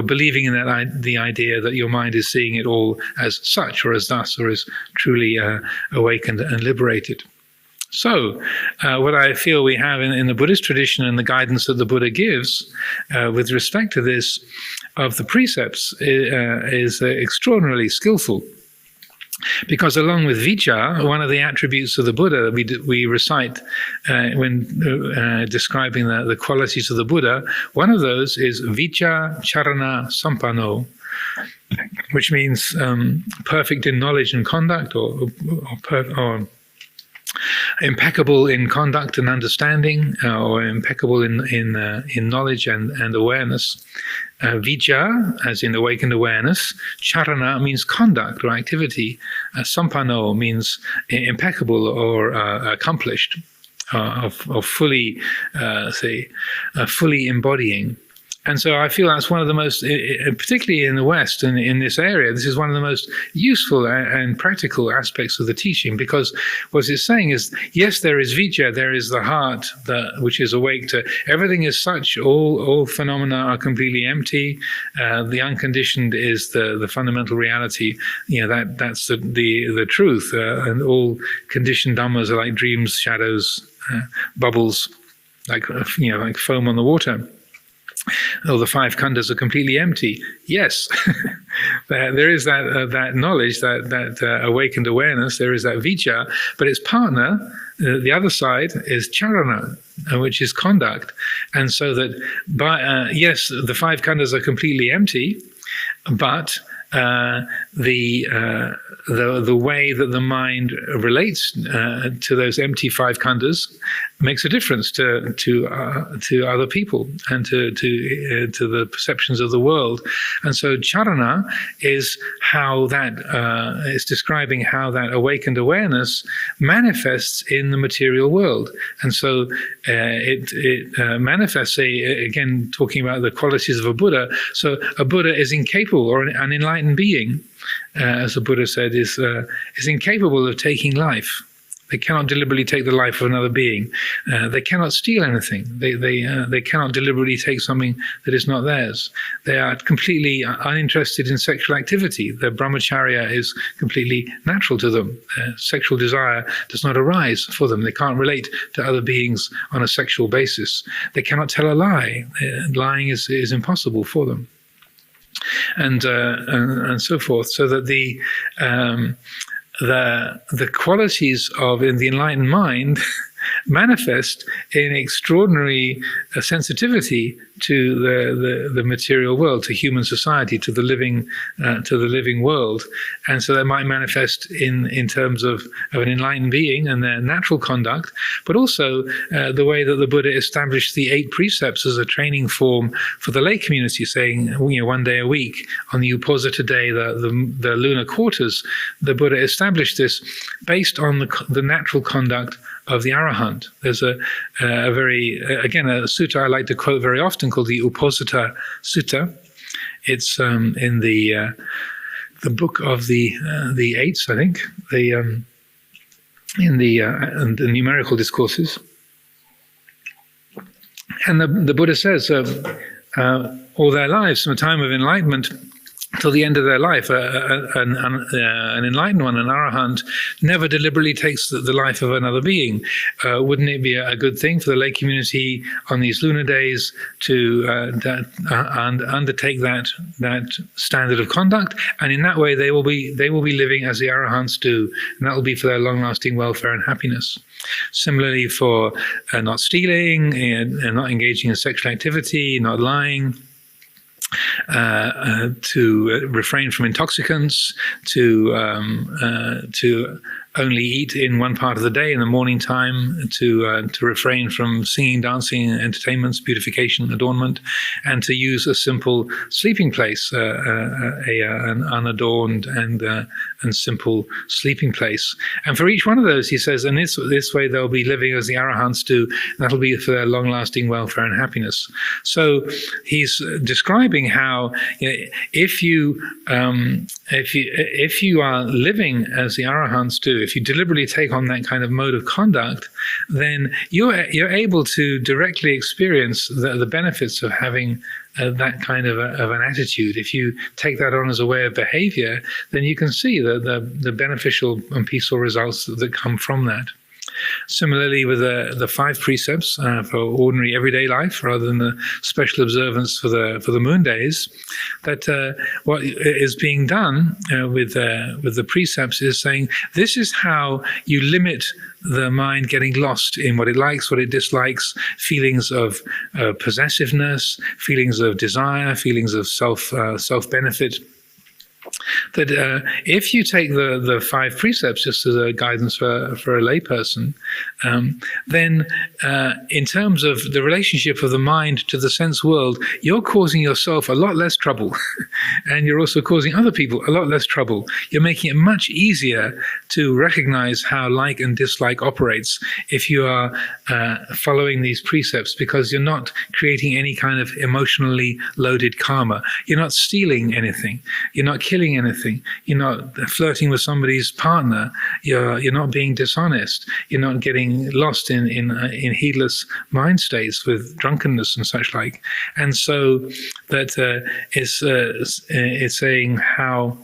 believing in the idea that your mind is seeing it all as such, or as thus, or as truly awakened and liberated. So what I feel we have in the Buddhist tradition and the guidance that the Buddha gives with respect to this of the precepts is extraordinarily skillful. Because along with vijja, one of the attributes of the Buddha that we recite when describing the qualities of the Buddha, one of those is vijja charana sampanno, which means perfect in knowledge and conduct, or impeccable in conduct and understanding, or impeccable in knowledge and awareness. Vijja, as in awakened awareness. Charana means conduct or activity. Sampanno means impeccable or accomplished, of fully, fully embodying. And so I feel that's one of the most, particularly in the West and in this area, this is one of the most useful and practical aspects of the teaching, because what it's saying is, yes, there is vijja, there is the heart which is awake to everything is such, all phenomena are completely empty, the unconditioned is the fundamental reality, that's the truth, and all conditioned dhammas are like dreams, shadows, bubbles, like foam on the water. Oh, the five khandhas are completely empty. Yes, there is that knowledge, that awakened awareness. There is that vijja, but its partner, the other side, is charana, which is conduct. And so that, yes, the five khandhas are completely empty, but the way that the mind relates to those empty five khandhas makes a difference to other people and to the perceptions of the world. And so charana is how that is describing how that awakened awareness manifests in the material world. And so it manifests, again, talking about the qualities of a Buddha. So a Buddha is incapable, or an enlightened being, as the Buddha said, is incapable of taking life. They cannot deliberately take the life of another being. They cannot steal anything. They cannot deliberately take something that is not theirs. They are completely uninterested in sexual activity. Their brahmacharya is completely natural to them. Sexual desire does not arise for them. They can't relate to other beings on a sexual basis. They cannot tell a lie. Lying is impossible for them. And so forth, so that the qualities of in the enlightened mind manifest in extraordinary sensitivity to the material world, to human society, to the living world. And so that might manifest in terms of an enlightened being and their natural conduct, but also the way that the Buddha established the 8 precepts as a training form for the lay community, saying, one day a week on the Uposita day, the lunar quarters, the Buddha established this based on the natural conduct of the Arahant. There's a very, again, a sutta I like to quote very often called the Uposita Sutta. It's in the book of the Eights, I think, in the numerical discourses. And the Buddha says, all their lives, from the time of enlightenment till the end of their life. An enlightened one, an arahant, never deliberately takes the life of another being. Wouldn't it be a good thing for the lay community on these lunar days to undertake that standard of conduct? And in that way, they will be living as the arahants do, and that will be for their long-lasting welfare and happiness. Similarly, for not stealing, and not engaging in sexual activity, not lying, to refrain from intoxicants, to only eat in one part of the day in the morning time, to refrain from singing, dancing, entertainments, beautification, adornment, and to use a simple sleeping place, an unadorned and simple sleeping place. And for each one of those, he says, and this way they'll be living as the arahants do, and that'll be for their long-lasting welfare and happiness. So he's describing how, if you are living as the arahants do, if you deliberately take on that kind of mode of conduct, then you're able to directly experience the benefits of having that kind of an attitude. If you take that on as a way of behavior, then you can see the beneficial and peaceful results that come from that. Similarly, with the 5 precepts for ordinary everyday life, rather than the special observance for the moon days, that what is being done with the precepts is saying, this is how you limit the mind getting lost in what it likes, what it dislikes, feelings of possessiveness, feelings of desire, feelings of self-benefit. That if you take the 5 precepts just as a guidance for a layperson, then in terms of the relationship of the mind to the sense world, you're causing yourself a lot less trouble, and you're also causing other people a lot less trouble. You're making it much easier to recognize how like and dislike operates if you are following these precepts, because you're not creating any kind of emotionally loaded karma. You're not stealing anything. You're not killing anything. You're not flirting with somebody's partner. You're not being dishonest. You're not getting lost in heedless mind states with drunkenness and such like. And so that it's saying how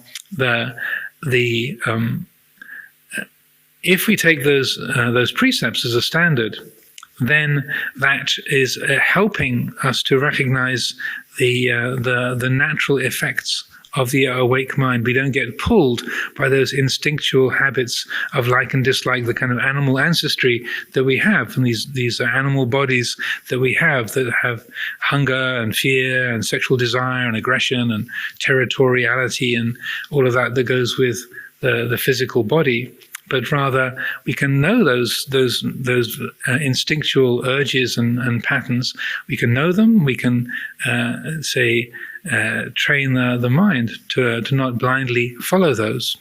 if we take those precepts as a standard, then that is helping us to recognize the natural effects of the awake mind. We don't get pulled by those instinctual habits of like and dislike, the kind of animal ancestry that we have from these animal bodies that we have, that have hunger and fear and sexual desire and aggression and territoriality and all of that goes with the physical body. But rather, we can know those instinctual urges and patterns. We can know them. We can train the mind to not blindly follow those.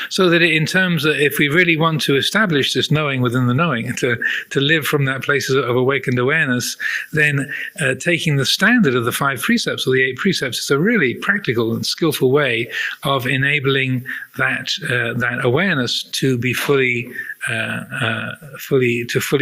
So that in terms of, if we really want to establish this knowing within the knowing, to live from that place of awakened awareness, then taking the standard of the 5 precepts or the 8 precepts is a really practical and skillful way of enabling that awareness to be fully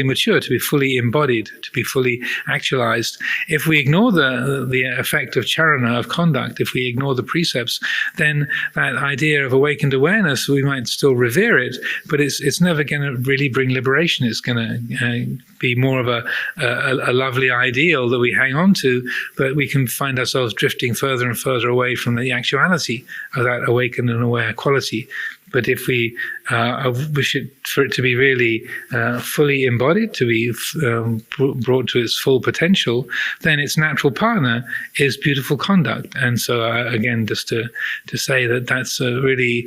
mature, to be fully embodied, to be fully actualized. If we ignore the effect of charana, of conduct, if we ignore the precepts, then that idea of awakened awareness, we might still revere it, but it's never going to really bring liberation. It's going to be more of a lovely ideal that we hang on to, but we can find ourselves drifting further and further away from the actuality of that awakened and aware quality. But if we wish it for it to be really fully embodied, to be brought to its full potential, then its natural partner is beautiful conduct. And so, again, just to say that that's really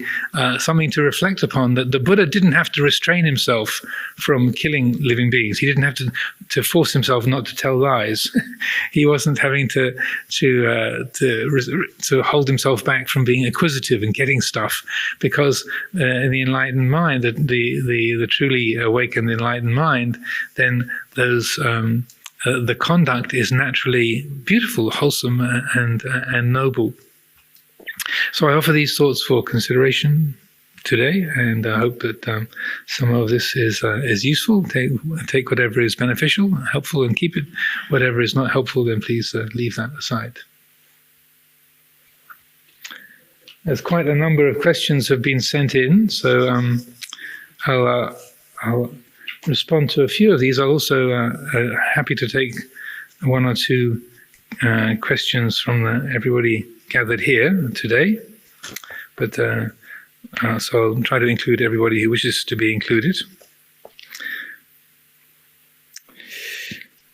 something to reflect upon, that the Buddha didn't have to restrain himself from killing living beings. He didn't have to force himself not to tell lies. He wasn't having to hold himself back from being acquisitive and getting stuff, because in the enlightened mind, the truly awakened enlightened mind, then those the conduct is naturally beautiful, wholesome, and noble. So I offer these thoughts for consideration today, and I hope that some of this is useful. Take whatever is beneficial, helpful, and keep it. Whatever is not helpful, then please leave that aside. There's quite a number of questions have been sent in, so I'll respond to a few of these. I'll also happy to take one or two questions from everybody gathered here today. But so I'll try to include everybody who wishes to be included.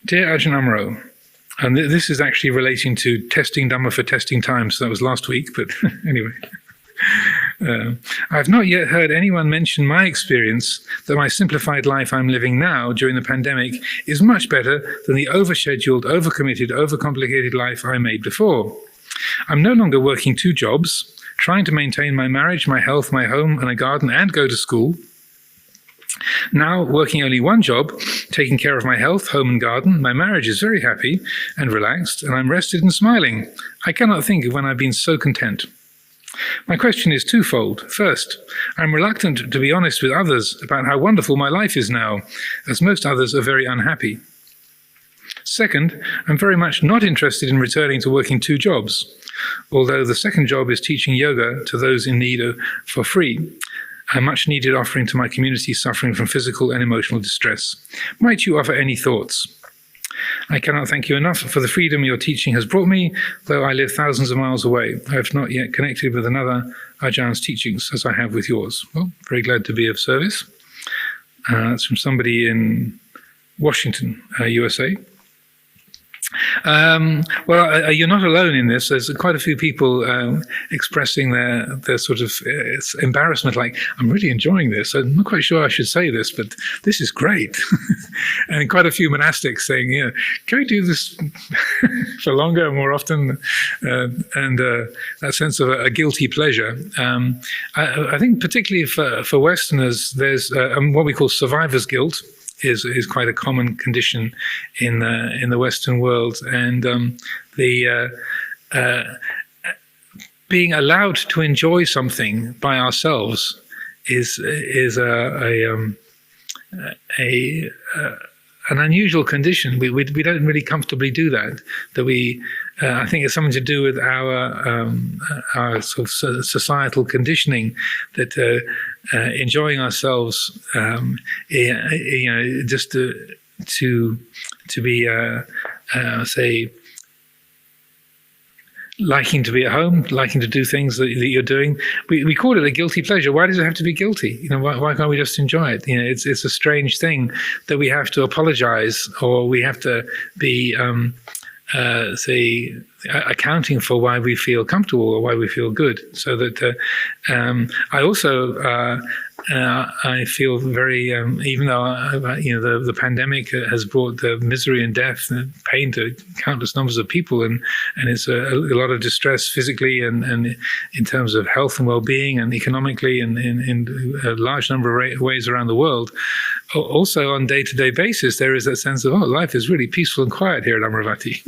Dear Ajahn Amaro, and this is actually relating to testing Dhamma for testing time, so that was last week, but anyway. I've not yet heard anyone mention my experience that my simplified life I'm living now during the pandemic is much better than the overscheduled, overcommitted, overcomplicated life I made before. I'm no longer working 2 jobs, trying to maintain my marriage, my health, my home, and a garden, and go to school. Now, working only 1 job, taking care of my health, home and garden, my marriage is very happy and relaxed, and I'm rested and smiling. I cannot think of when I've been so content. My question is twofold. First, I'm reluctant to be honest with others about how wonderful my life is now, as most others are very unhappy. Second, I'm very much not interested in returning to working 2 jobs, although the second job is teaching yoga to those in need for free, a much needed offering to my community suffering from physical and emotional distress. Might you offer any thoughts? I cannot thank you enough for the freedom your teaching has brought me, though I live thousands of miles away. I have not yet connected with another Ajahns teachings as I have with yours. Well, very glad to be of service. That's from somebody in Washington, USA. Well, you're not alone in this. There's quite a few people expressing their sort of embarrassment, like, I'm really enjoying this. I'm not quite sure I should say this, but this is great. And quite a few monastics saying, yeah, can we do this for longer, more often? And that sense of a guilty pleasure. I think particularly for Westerners, there's what we call survivor's guilt. Is quite a common condition in the Western world, and being allowed to enjoy something by ourselves is an unusual condition. We don't really comfortably do that. I think it's something to do with our sort of societal conditioning that enjoying ourselves, just to be say, liking to be at home, liking to do things that you're doing. We call it a guilty pleasure. Why does it have to be guilty? Why can't we just enjoy it? It's a strange thing that we have to apologize, or we have to be say, accounting for why we feel comfortable or why we feel good. So that I also I feel very, even though the pandemic has brought the misery and death and pain to countless numbers of people, and it's a lot of distress physically and in terms of health and well-being and economically and in a large number of ways around the world. Also, on day-to-day basis, there is that sense of, life is really peaceful and quiet here at Amaravati.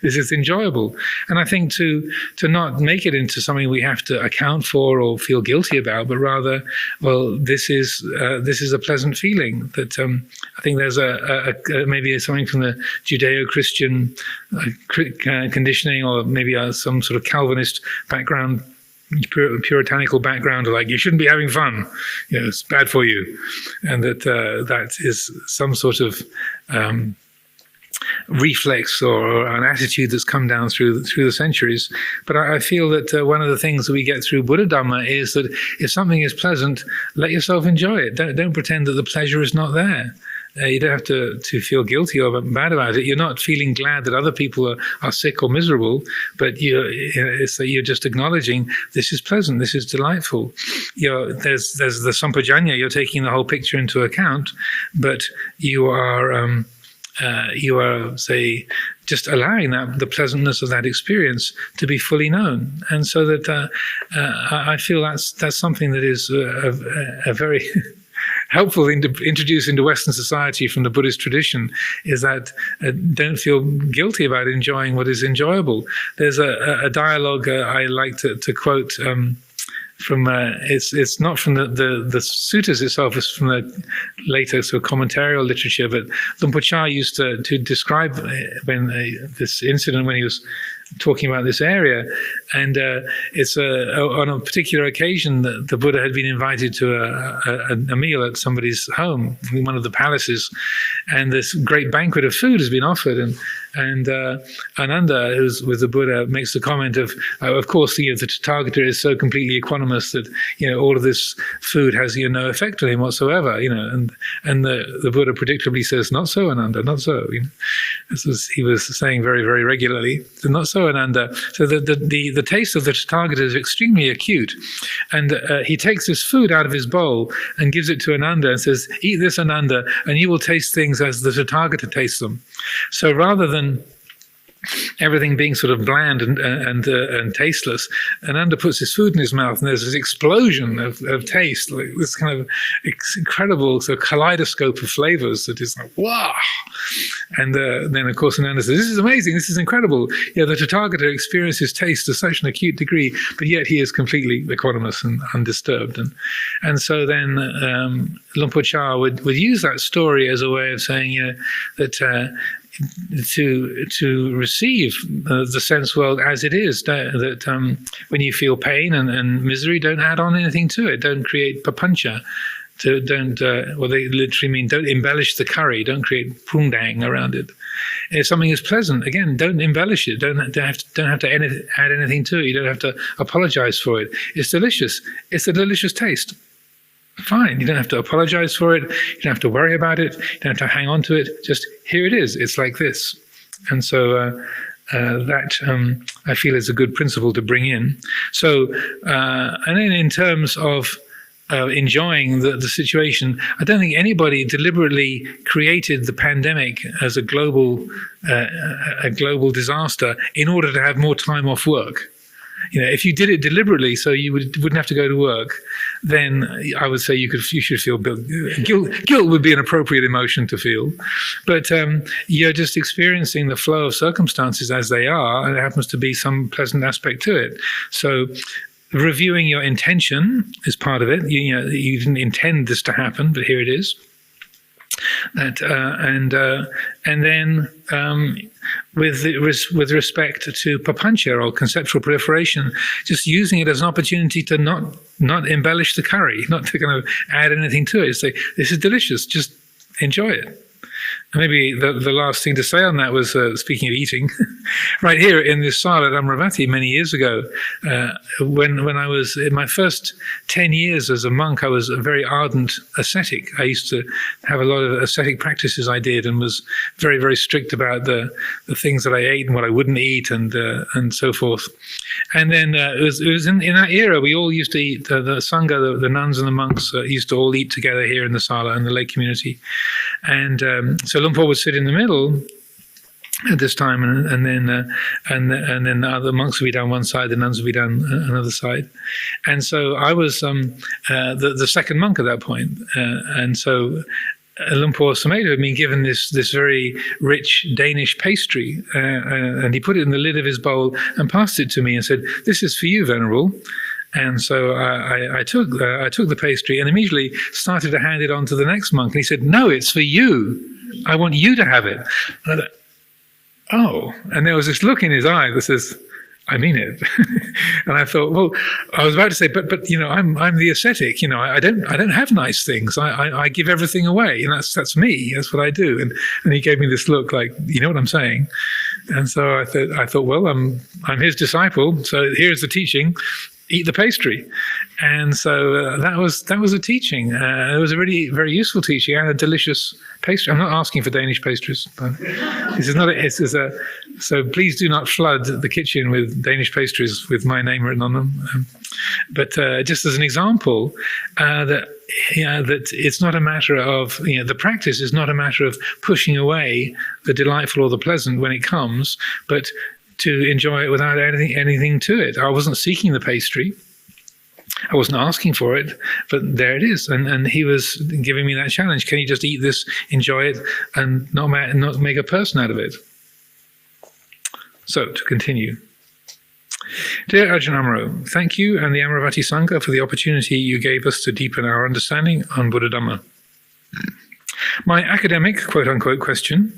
This is enjoyable. And I think to not make it into something we have to account for or feel guilty about, but rather, well, this is a pleasant feeling. That I think there's maybe something from the Judeo-Christian conditioning, or maybe some sort of Calvinist background, puritanical background, like, you shouldn't be having fun, it's bad for you, and that is some sort of reflex or an attitude that's come down through the centuries. But I feel that one of the things that we get through Buddha Dhamma is that if something is pleasant, let yourself enjoy it. Don't pretend that the pleasure is not there. You don't have to feel guilty or bad about it. You're not feeling glad that other people are sick or miserable, but it's that you're just acknowledging this is pleasant, this is delightful. There's the sampajanya. You're taking the whole picture into account, but you are say, just allowing the pleasantness of that experience to be fully known. And so that I feel that's something that is a very helpful thing to introduce into Western society from the Buddhist tradition, is that don't feel guilty about enjoying what is enjoyable. There's a dialogue I like to quote from it's not from the suttas itself, it's from the later sort of commentarial literature, but Luang Por Chah used to describe when this incident when he was talking about this area. And it's on a particular occasion that the Buddha had been invited to a meal at somebody's home in one of the palaces, and this great banquet of food has been offered, and Ananda, who's with the Buddha, makes the comment of course, the Tathagata is so completely equanimous that all of this food has no effect on him whatsoever. And the Buddha predictably says, "Not so, Ananda, not so." He was saying very, very regularly, "Not so, Ananda." So the taste of the Tathagata is extremely acute, and he takes this food out of his bowl and gives it to Ananda and says, "Eat this, Ananda, and you will taste things as the Tathagata tastes them." So rather than everything being sort of bland and tasteless, Ananda puts his food in his mouth, and there's this explosion of taste, like this kind of incredible sort of kaleidoscope of flavors that is like, wow. And then, of course, Ananda says, "This is amazing, this is incredible." The Tathagata experiences taste to such an acute degree, but yet he is completely equanimous and undisturbed. And so then Luang Por would use that story as a way of saying that to receive the sense world as it is, that when you feel pain and misery, don't add on anything to it. Don't create papancha. Don't they literally mean don't embellish the curry. Don't create pundang around it. If something is pleasant, again, don't embellish it. Don't have to add anything to it. You don't have to apologize for it. It's delicious. It's a delicious taste. Fine, you don't have to apologize for it, you don't have to worry about it, you don't have to hang on to it, just here it is, it's like this. And so that I feel is a good principle to bring in. So, and then in terms of enjoying the situation, I don't think anybody deliberately created the pandemic as a global disaster in order to have more time off work. If you did it deliberately so you wouldn't have to go to work, then I would say you should feel guilt would be an appropriate emotion to feel. But you're just experiencing the flow of circumstances as they are, and there happens to be some pleasant aspect to it. So reviewing your intention is part of it. You didn't intend this to happen, but here it is. That and then with respect to papancha or conceptual proliferation, just using it as an opportunity to not embellish the curry, not to kind of add anything to it. Say, this is delicious, just enjoy it. Maybe the last thing to say on that was, speaking of eating, right here in this sala at Amaravati many years ago, when I was in my first 10 years as a monk, I was a very ardent ascetic. I used to have a lot of ascetic practices I did, and was very, very strict about the things that I ate and what I wouldn't eat, and so forth. And then it was in that era, we all used to eat, the Sangha, the nuns and the monks used to all eat together here in the sala and the lay community. And so Luang Por would sit in the middle at this time, and then the other monks would be down one side, the nuns would be down another side. And so I was the second monk at that point. And so Luang Por Sumedho had been given this very rich Danish pastry, and he put it in the lid of his bowl and passed it to me and said, "This is for you, Venerable." And so I took the pastry and immediately started to hand it on to the next monk. And he said, "No, it's for you. I want you to have it." And I thought, oh. And there was this look in his eye that says, "I mean it." And I thought, well, I was about to say, but I'm the ascetic. I don't have nice things. I give everything away, and that's me. That's what I do. And he gave me this look like, you know what I'm saying? And so I thought, well, I'm his disciple. So here's the teaching. Eat the pastry. And so that was a teaching. It was a really very useful teaching and a delicious pastry. I'm not asking for Danish pastries, but this is not. So please do not flood the kitchen with Danish pastries with my name written on them. But just as an example, that it's not a matter of the practice is not a matter of pushing away the delightful or the pleasant when it comes, but to enjoy it without anything to it. I wasn't seeking the pastry. I wasn't asking for it, but there it is. And he was giving me that challenge. Can you just eat this, enjoy it, and not make a person out of it? So, to continue. Dear Ajahn Amaro, thank you and the Amaravati Sangha for the opportunity you gave us to deepen our understanding on Buddha Dhamma. My academic, quote-unquote, question,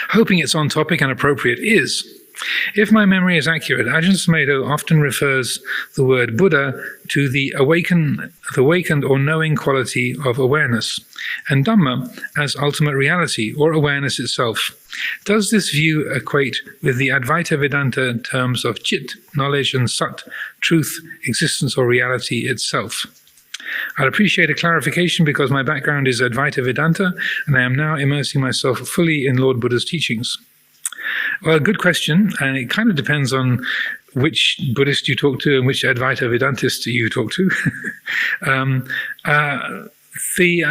hoping it's on topic and appropriate, is, If my memory is accurate, Ajahn Amaro often refers the word Buddha to the awakened or knowing quality of awareness, and Dhamma as ultimate reality or awareness itself. Does this view equate with the Advaita Vedanta terms of Chit, knowledge, and Sat, truth, existence, or reality itself? I'd appreciate a clarification because my background is Advaita Vedanta, and I am now immersing myself fully in Lord Buddha's teachings. Well, good question, and it kind of depends on which Buddhist you talk to and which Advaita Vedantist you talk to.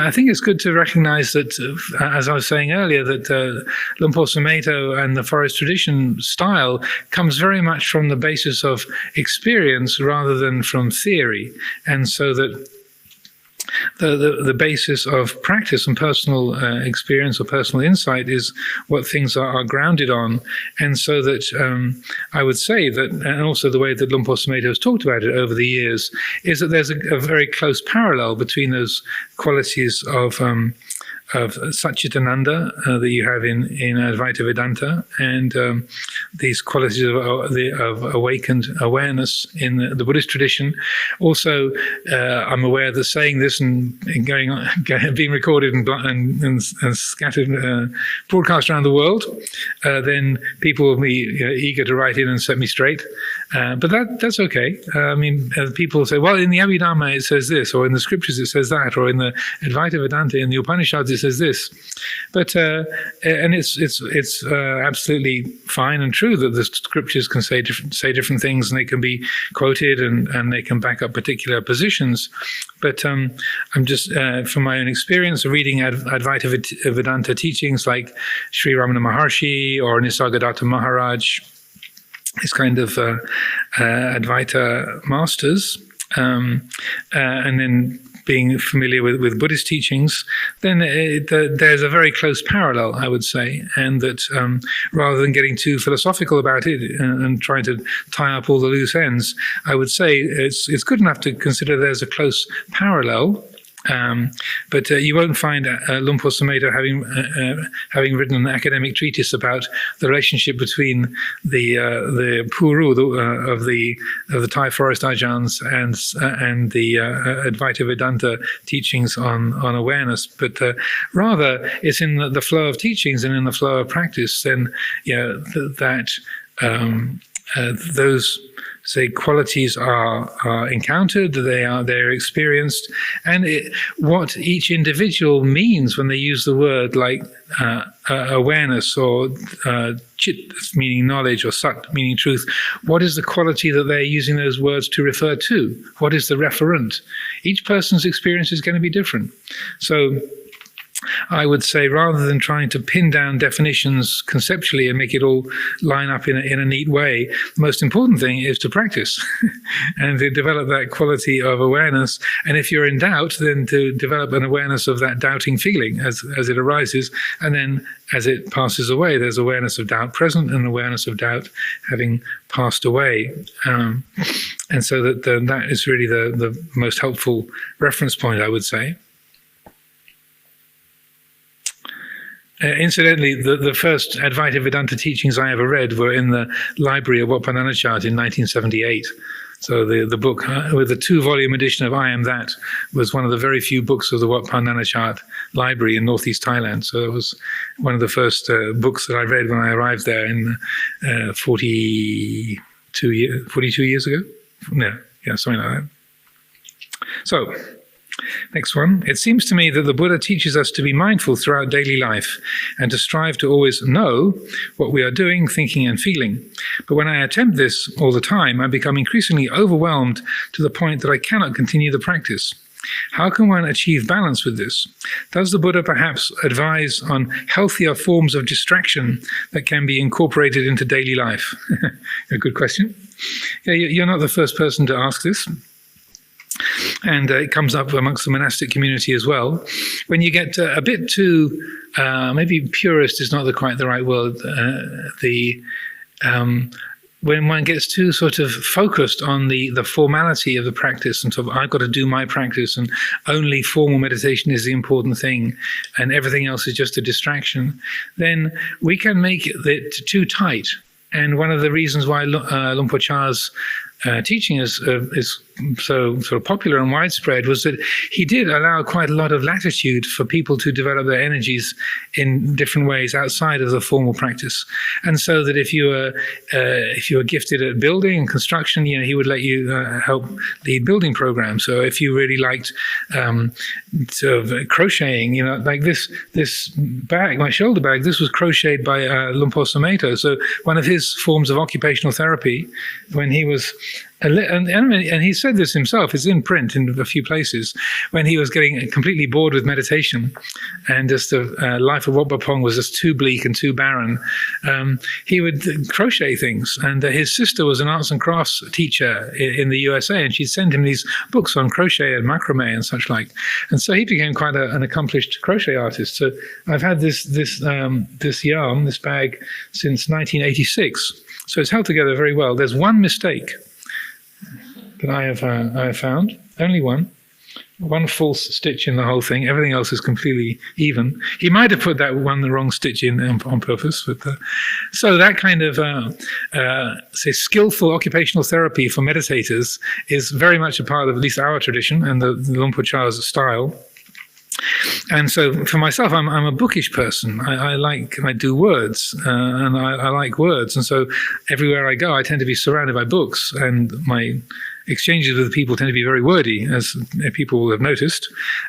I think it's good to recognize that, as I was saying earlier, that Luang Por Sumedho and the forest tradition style comes very much from the basis of experience rather than from theory, and so that the basis of practice and personal experience or personal insight is what things are grounded on. And so that I would say that, and also the way that Luang Por Sumedho has talked about it over the years, is that there's a very close parallel between those qualities of Satchitananda that you have in Advaita Vedanta, and these qualities of awakened awareness in the Buddhist tradition. Also, I'm aware that saying this and going on, being recorded and scattered, broadcast around the world, then people will be eager to write in and set me straight. But that's okay. I mean, people say, well, in the Abhidhamma it says this, or in the scriptures it says that, or in the Advaita Vedanta, in the Upanishads it says this. But and it's absolutely fine and true that the scriptures can say different things, and they can be quoted and they can back up particular positions. But I'm just, from my own experience of reading Advaita Vedanta teachings like Sri Ramana Maharshi or Nisargadatta Maharaj, these kind of Advaita masters, and then being familiar with Buddhist teachings, then there's a very close parallel, I would say, and that rather than getting too philosophical about it and trying to tie up all the loose ends, I would say it's good enough to consider there's a close parallel. But you won't find Luang Por Sumedho having written an academic treatise about the relationship between the Puru of the Thai forest Ajahns and the Advaita Vedanta teachings on awareness. But rather, it's in the flow of teachings and in the flow of practice. Then, that those, say, qualities are encountered, they're experienced, and what each individual means when they use the word, like awareness, or chit meaning knowledge, or sat meaning truth. What is the quality that they're using those words to refer to? What is the referent? Each person's experience is going to be different. So I would say, rather than trying to pin down definitions conceptually and make it all line up in a neat way, the most important thing is to practice and to develop that quality of awareness. And if you're in doubt, then to develop an awareness of that doubting feeling as it arises. And then as it passes away, there's awareness of doubt present and awareness of doubt having passed away. And so that is really the most helpful reference point, I would say. Incidentally, the first Advaita Vedanta teachings I ever read were in the library of Wat Pah Nanachat in 1978. So the book with the 2-volume edition of I Am That was one of the very few books of the Wat Pah Nanachat library in northeast Thailand. So it was one of the first books that I read when I arrived there in 42 years ago. Yeah, something like that. So, next one. It seems to me that the Buddha teaches us to be mindful throughout daily life and to strive to always know what we are doing, thinking, and feeling. But when I attempt this all the time, I become increasingly overwhelmed to the point that I cannot continue the practice. How can one achieve balance with this? Does the Buddha perhaps advise on healthier forms of distraction that can be incorporated into daily life? A good question. Yeah, you're not the first person to ask this. And it comes up amongst the monastic community as well. When you get a bit too, maybe purist is not quite the right word, when one gets too sort of focused on the formality of the practice, and sort of, I've got to do my practice, and only formal meditation is the important thing, and everything else is just a distraction, then we can make it too tight. And one of the reasons why Luang Por Chah's teaching is so sort of popular and widespread was that he did allow quite a lot of latitude for people to develop their energies in different ways outside of the formal practice. And so that if you were gifted at building and construction, he would let you help lead building programs. So if you really liked sort of crocheting, like this bag, my shoulder bag, this was crocheted by Luang Por Sumedho. So one of his forms of occupational therapy when he was and he said this himself, it's in print in a few places, when he was getting completely bored with meditation and just the life of Wat Pah Pong was just too bleak and too barren, he would crochet things. And his sister was an arts and crafts teacher in the USA, and she'd send him these books on crochet and macrame and such like. And so he became quite an accomplished crochet artist. So I've had this yarn, this bag, since 1986. So it's held together very well. There's one mistake that I have found, only one false stitch in the whole thing. Everything else is completely even. He might have put the wrong stitch in on purpose. But so that kind of say skillful occupational therapy for meditators is very much a part of at least our tradition and the Luang Por Chah's style. And so for myself, I'm a bookish person. I do words, and I like words. And so everywhere I go, I tend to be surrounded by books, and my exchanges with people tend to be very wordy, as people will have noticed.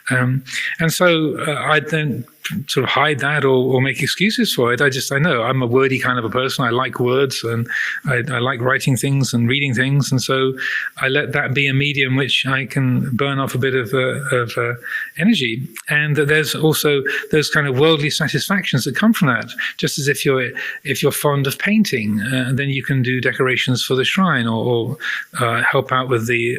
And so I don't sort of hide that or make excuses for it. I know I'm a wordy kind of a person. I like words, and I like writing things and reading things. And so I let that be a medium which I can burn off a bit of energy. And there's also those kind of worldly satisfactions that come from that. Just as if you're fond of painting, then you can do decorations for the shrine or help out with the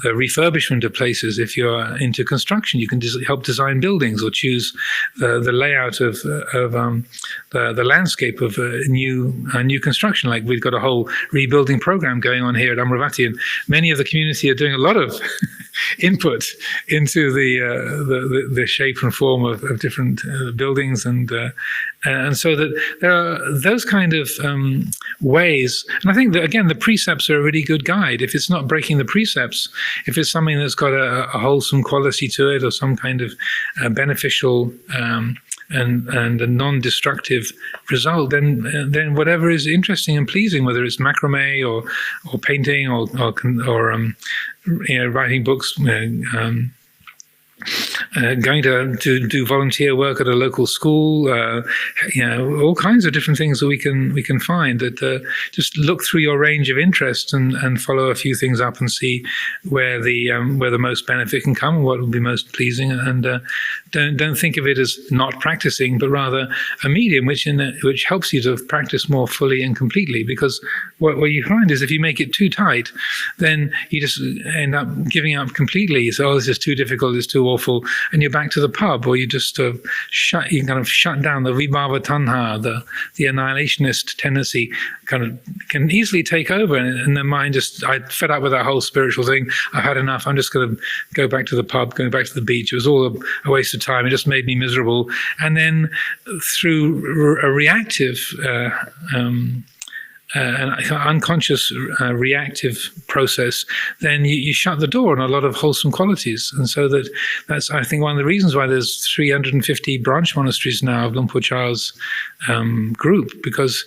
refurbishment of places. If you're into construction, you can help design buildings or choose the layout of the landscape of new construction. Like we've got a whole rebuilding program going on here at Amaravati, and many of the community are doing a lot of input into the shape and form of different buildings, and so that there are those kind of ways. And I think that again, the precepts are a really good guide. If it's not breaking the precepts, if it's something that's got a wholesome quality to it, or some kind of beneficial and a non-destructive result, then whatever is interesting and pleasing, whether it's macrame or painting or writing books, going to do volunteer work at a local school, all kinds of different things that we can find. That just look through your range of interests and follow a few things up and see where the most benefit can come, and what will be most pleasing. And don't think of it as not practicing, but rather a medium which helps you to practice more fully and completely. Because what you find is if you make it too tight, then you just end up giving up completely. You say, "Oh, this is too difficult. It's too awful," and you're back to the pub, or you just shut down the vibhava tanha, the annihilationist tendency can easily take over, and the mind I fed up with that whole spiritual thing. I've had enough. I'm just going to go back to the pub, going back to the beach. It was all a waste of time. It just made me miserable. And then through a reactive an unconscious reactive process, then you shut the door on a lot of wholesome qualities. And so that's I think one of the reasons why there's 350 branch monasteries now of Luang Por Chah's group, because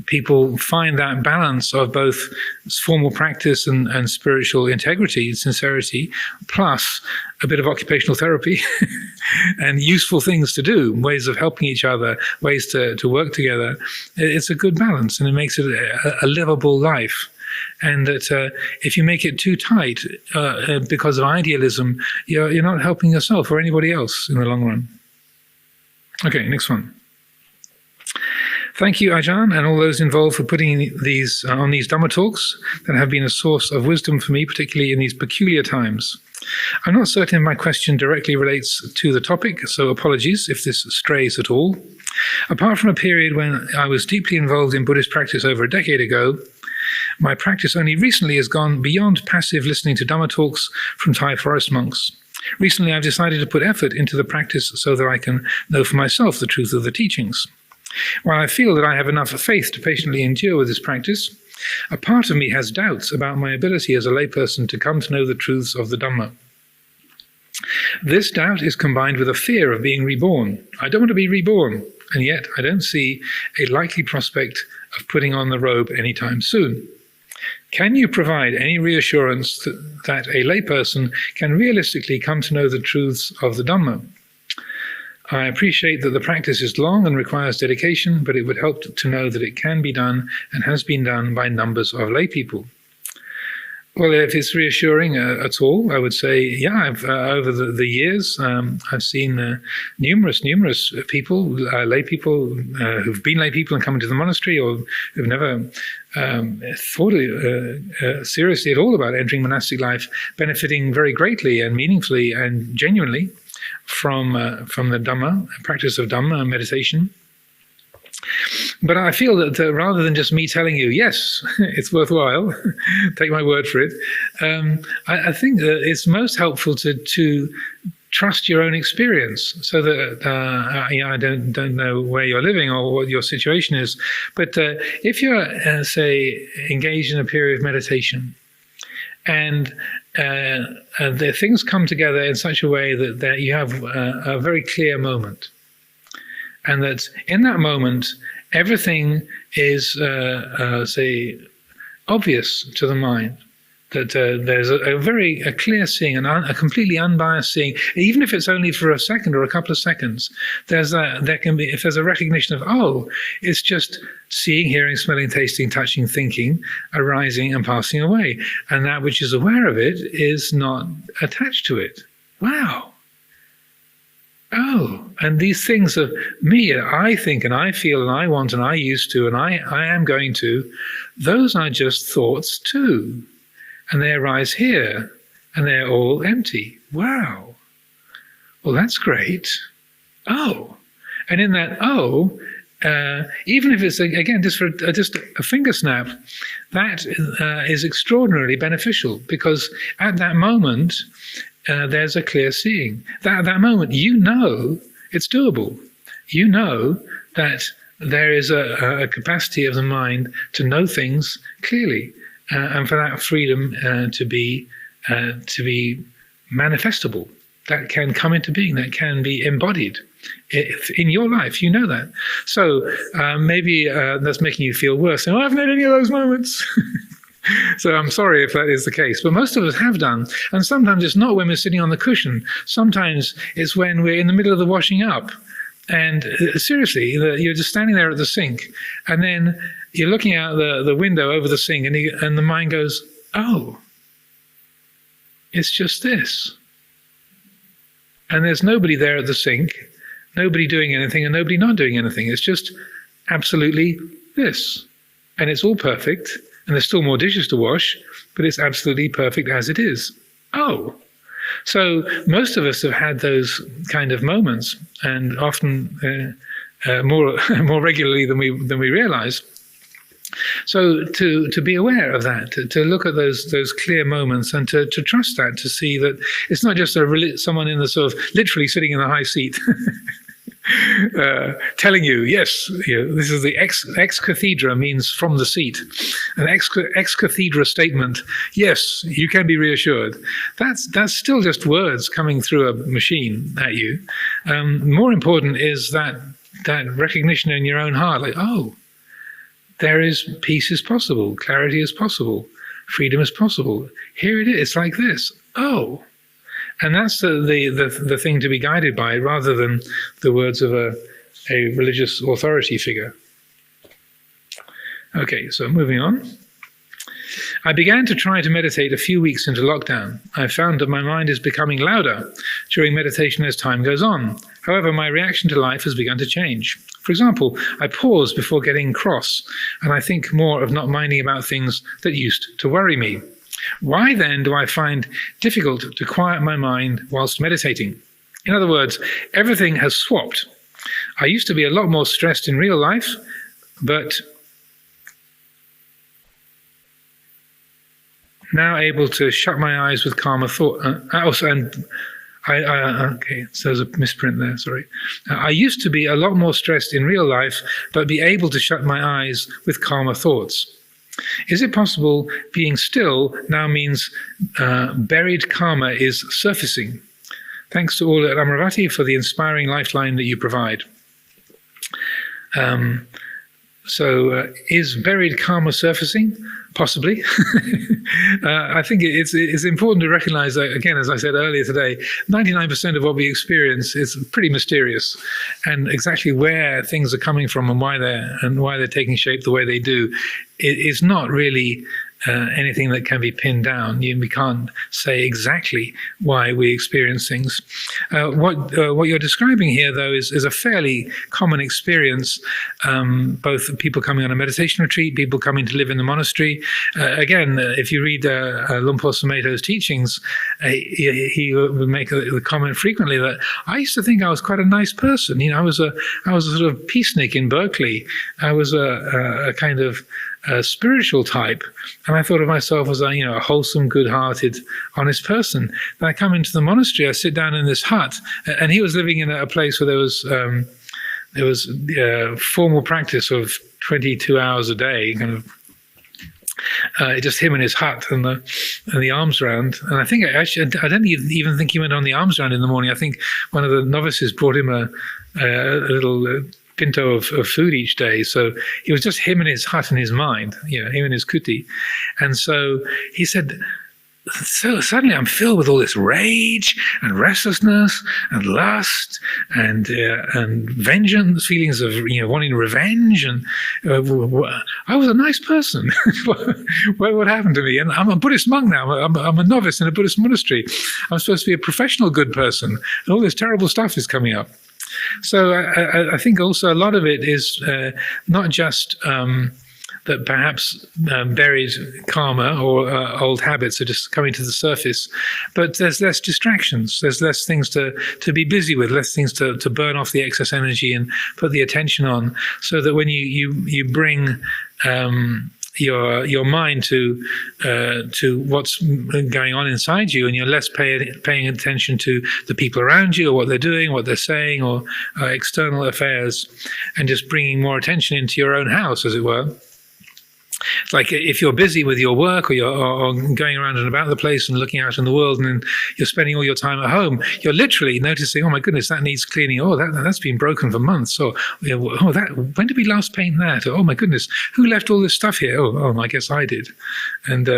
people find that balance of both formal practice and spiritual integrity and sincerity, plus a bit of occupational therapy and useful things to do, ways of helping each other, ways to work together. It's a good balance, and it makes it a livable life. And that if you make it too tight because of idealism, you're not helping yourself or anybody else in the long run. Okay, next one. Thank you, Ajahn, and all those involved for putting these on these Dhamma Talks that have been a source of wisdom for me, particularly in these peculiar times. I'm not certain if my question directly relates to the topic, so apologies if this strays at all. Apart from a period when I was deeply involved in Buddhist practice over a decade ago, my practice only recently has gone beyond passive listening to Dhamma Talks from Thai forest monks. Recently, I've decided to put effort into the practice so that I can know for myself the truth of the teachings. While I feel that I have enough faith to patiently endure with this practice, a part of me has doubts about my ability as a layperson to come to know the truths of the Dhamma. This doubt is combined with a fear of being reborn. I don't want to be reborn, and yet I don't see a likely prospect of putting on the robe anytime soon. Can you provide any reassurance that a layperson can realistically come to know the truths of the Dhamma? I appreciate that the practice is long and requires dedication, but it would help to know that it can be done and has been done by numbers of lay people. Well, if it's reassuring at all, I would say, yeah, over the years, I've seen numerous people, lay people, who've been lay people and come into the monastery, or who've never thought seriously at all about entering monastic life, benefiting very greatly and meaningfully and genuinely from the Dhamma, practice of Dhamma and meditation. But I feel that rather than just me telling you, yes, it's worthwhile, take my word for it, I think that it's most helpful to trust your own experience, so that I don't know where you're living or what your situation is, but if you're, say, engaged in a period of meditation, and the things come together in such a way that you have a very clear moment, and that in that moment everything is, say, obvious to the mind, that there's a clear seeing, and a completely unbiased seeing, even if it's only for a second or a couple of seconds. There can be, if there's a recognition of, oh, it's just seeing, hearing, smelling, tasting, touching, thinking, arising and passing away, and that which is aware of it is not attached to it. Wow. Oh, and these things of me, I think and I feel and I want and I used to and I am going to, those are just thoughts too. And they arise here and they're all empty. Wow. Well, that's great. Oh. And in that even if it's, again, just a finger snap, that is extraordinarily beneficial, because at that moment, there's a clear seeing. At that moment, you know it's doable. You know that there is a capacity of the mind to know things clearly, and for that freedom to be manifestable, that can come into being, that can be embodied in your life. You know that. So maybe that's making you feel worse. Oh, I haven't had any of those moments. So I'm sorry if that is the case, but most of us have done. And sometimes it's not when we're sitting on the cushion. Sometimes it's when we're in the middle of the washing up. And seriously, you're just standing there at the sink, and then you're looking out the window over the sink, and the mind goes, oh, it's just this. And there's nobody there at the sink, nobody doing anything and nobody not doing anything. It's just absolutely this. And it's all perfect. And there's still more dishes to wash, but it's absolutely perfect as it is. Oh. So most of us have had those kind of moments, and often more regularly than we realize. So to be aware of that, to look at those clear moments, and to trust that, to see that it's not just someone in the sort of literally sitting in the high seat telling you, yes, this is the ex cathedra, means from the seat. An ex cathedra statement, yes, you can be reassured. That's still just words coming through a machine at you. More important is that recognition in your own heart, like, oh, there is peace is possible, clarity is possible, freedom is possible. Here it is, it's like this. Oh. And that's the thing to be guided by, rather than the words of a religious authority figure. Okay, so moving on. I began to try to meditate a few weeks into lockdown. I found that my mind is becoming louder during meditation as time goes on. However, my reaction to life has begun to change. For example, I pause before getting cross, and I think more of not minding about things that used to worry me. Why then do I find difficult to quiet my mind whilst meditating? In other words, everything has swapped. I used to be a lot more stressed in real life, but now able to shut my eyes with calmer thought. Okay, so there's a misprint there, sorry. I used to be a lot more stressed in real life, but be able to shut my eyes with calmer thoughts. Is it possible being still now means buried karma is surfacing? Thanks to all at Amaravati for the inspiring lifeline that you provide. Is buried karma surfacing? Possibly. I think it's important to recognize that, again, as I said earlier today, 99% of what we experience is pretty mysterious, and exactly where things are coming from and why they're taking shape the way they do, it is not really anything that can be pinned down. We can't say exactly why we experience things. What you're describing here, though, is a fairly common experience. Both people coming on a meditation retreat, people coming to live in the monastery. Again, if you read Luang Por Sumedho's teachings, he would make the comment frequently that I used to think I was quite a nice person. I was a sort of peacenik in Berkeley. I was a kind of spiritual type, and I thought of myself as a wholesome, good-hearted, honest person. Then I come into the monastery, I sit down in this hut, and he was living in a place where there was formal practice of 22 hours a day, kind of just him in his hut and the alms round. And I think I don't even think he went on the alms round in the morning. I think one of the novices brought him a little pinto of food each day. So it was just him in his hut and his mind, him in his kuti. And so he said, so suddenly I'm filled with all this rage and restlessness and lust and vengeance, feelings of wanting revenge. And I was a nice person. What happened to me? And I'm a Buddhist monk now. I'm a novice in a Buddhist monastery. I'm supposed to be a professional good person, and all this terrible stuff is coming up. So I think also a lot of it is not just that perhaps buried karma or old habits are just coming to the surface, but there's less distractions. There's less things to be busy with, less things to burn off the excess energy and put the attention on, so that when you bring your mind to what's going on inside you, and you're less paying attention to the people around you or what they're doing, what they're saying, or external affairs, and just bringing more attention into your own house, as it were. It's like if you're busy with your work or you're going around and about the place and looking out in the world, and then you're spending all your time at home, you're literally noticing, oh my goodness, that needs cleaning. Oh, that's been broken for months. Or when did we last paint that? Or, oh my goodness, who left all this stuff here? Oh, I guess I did. And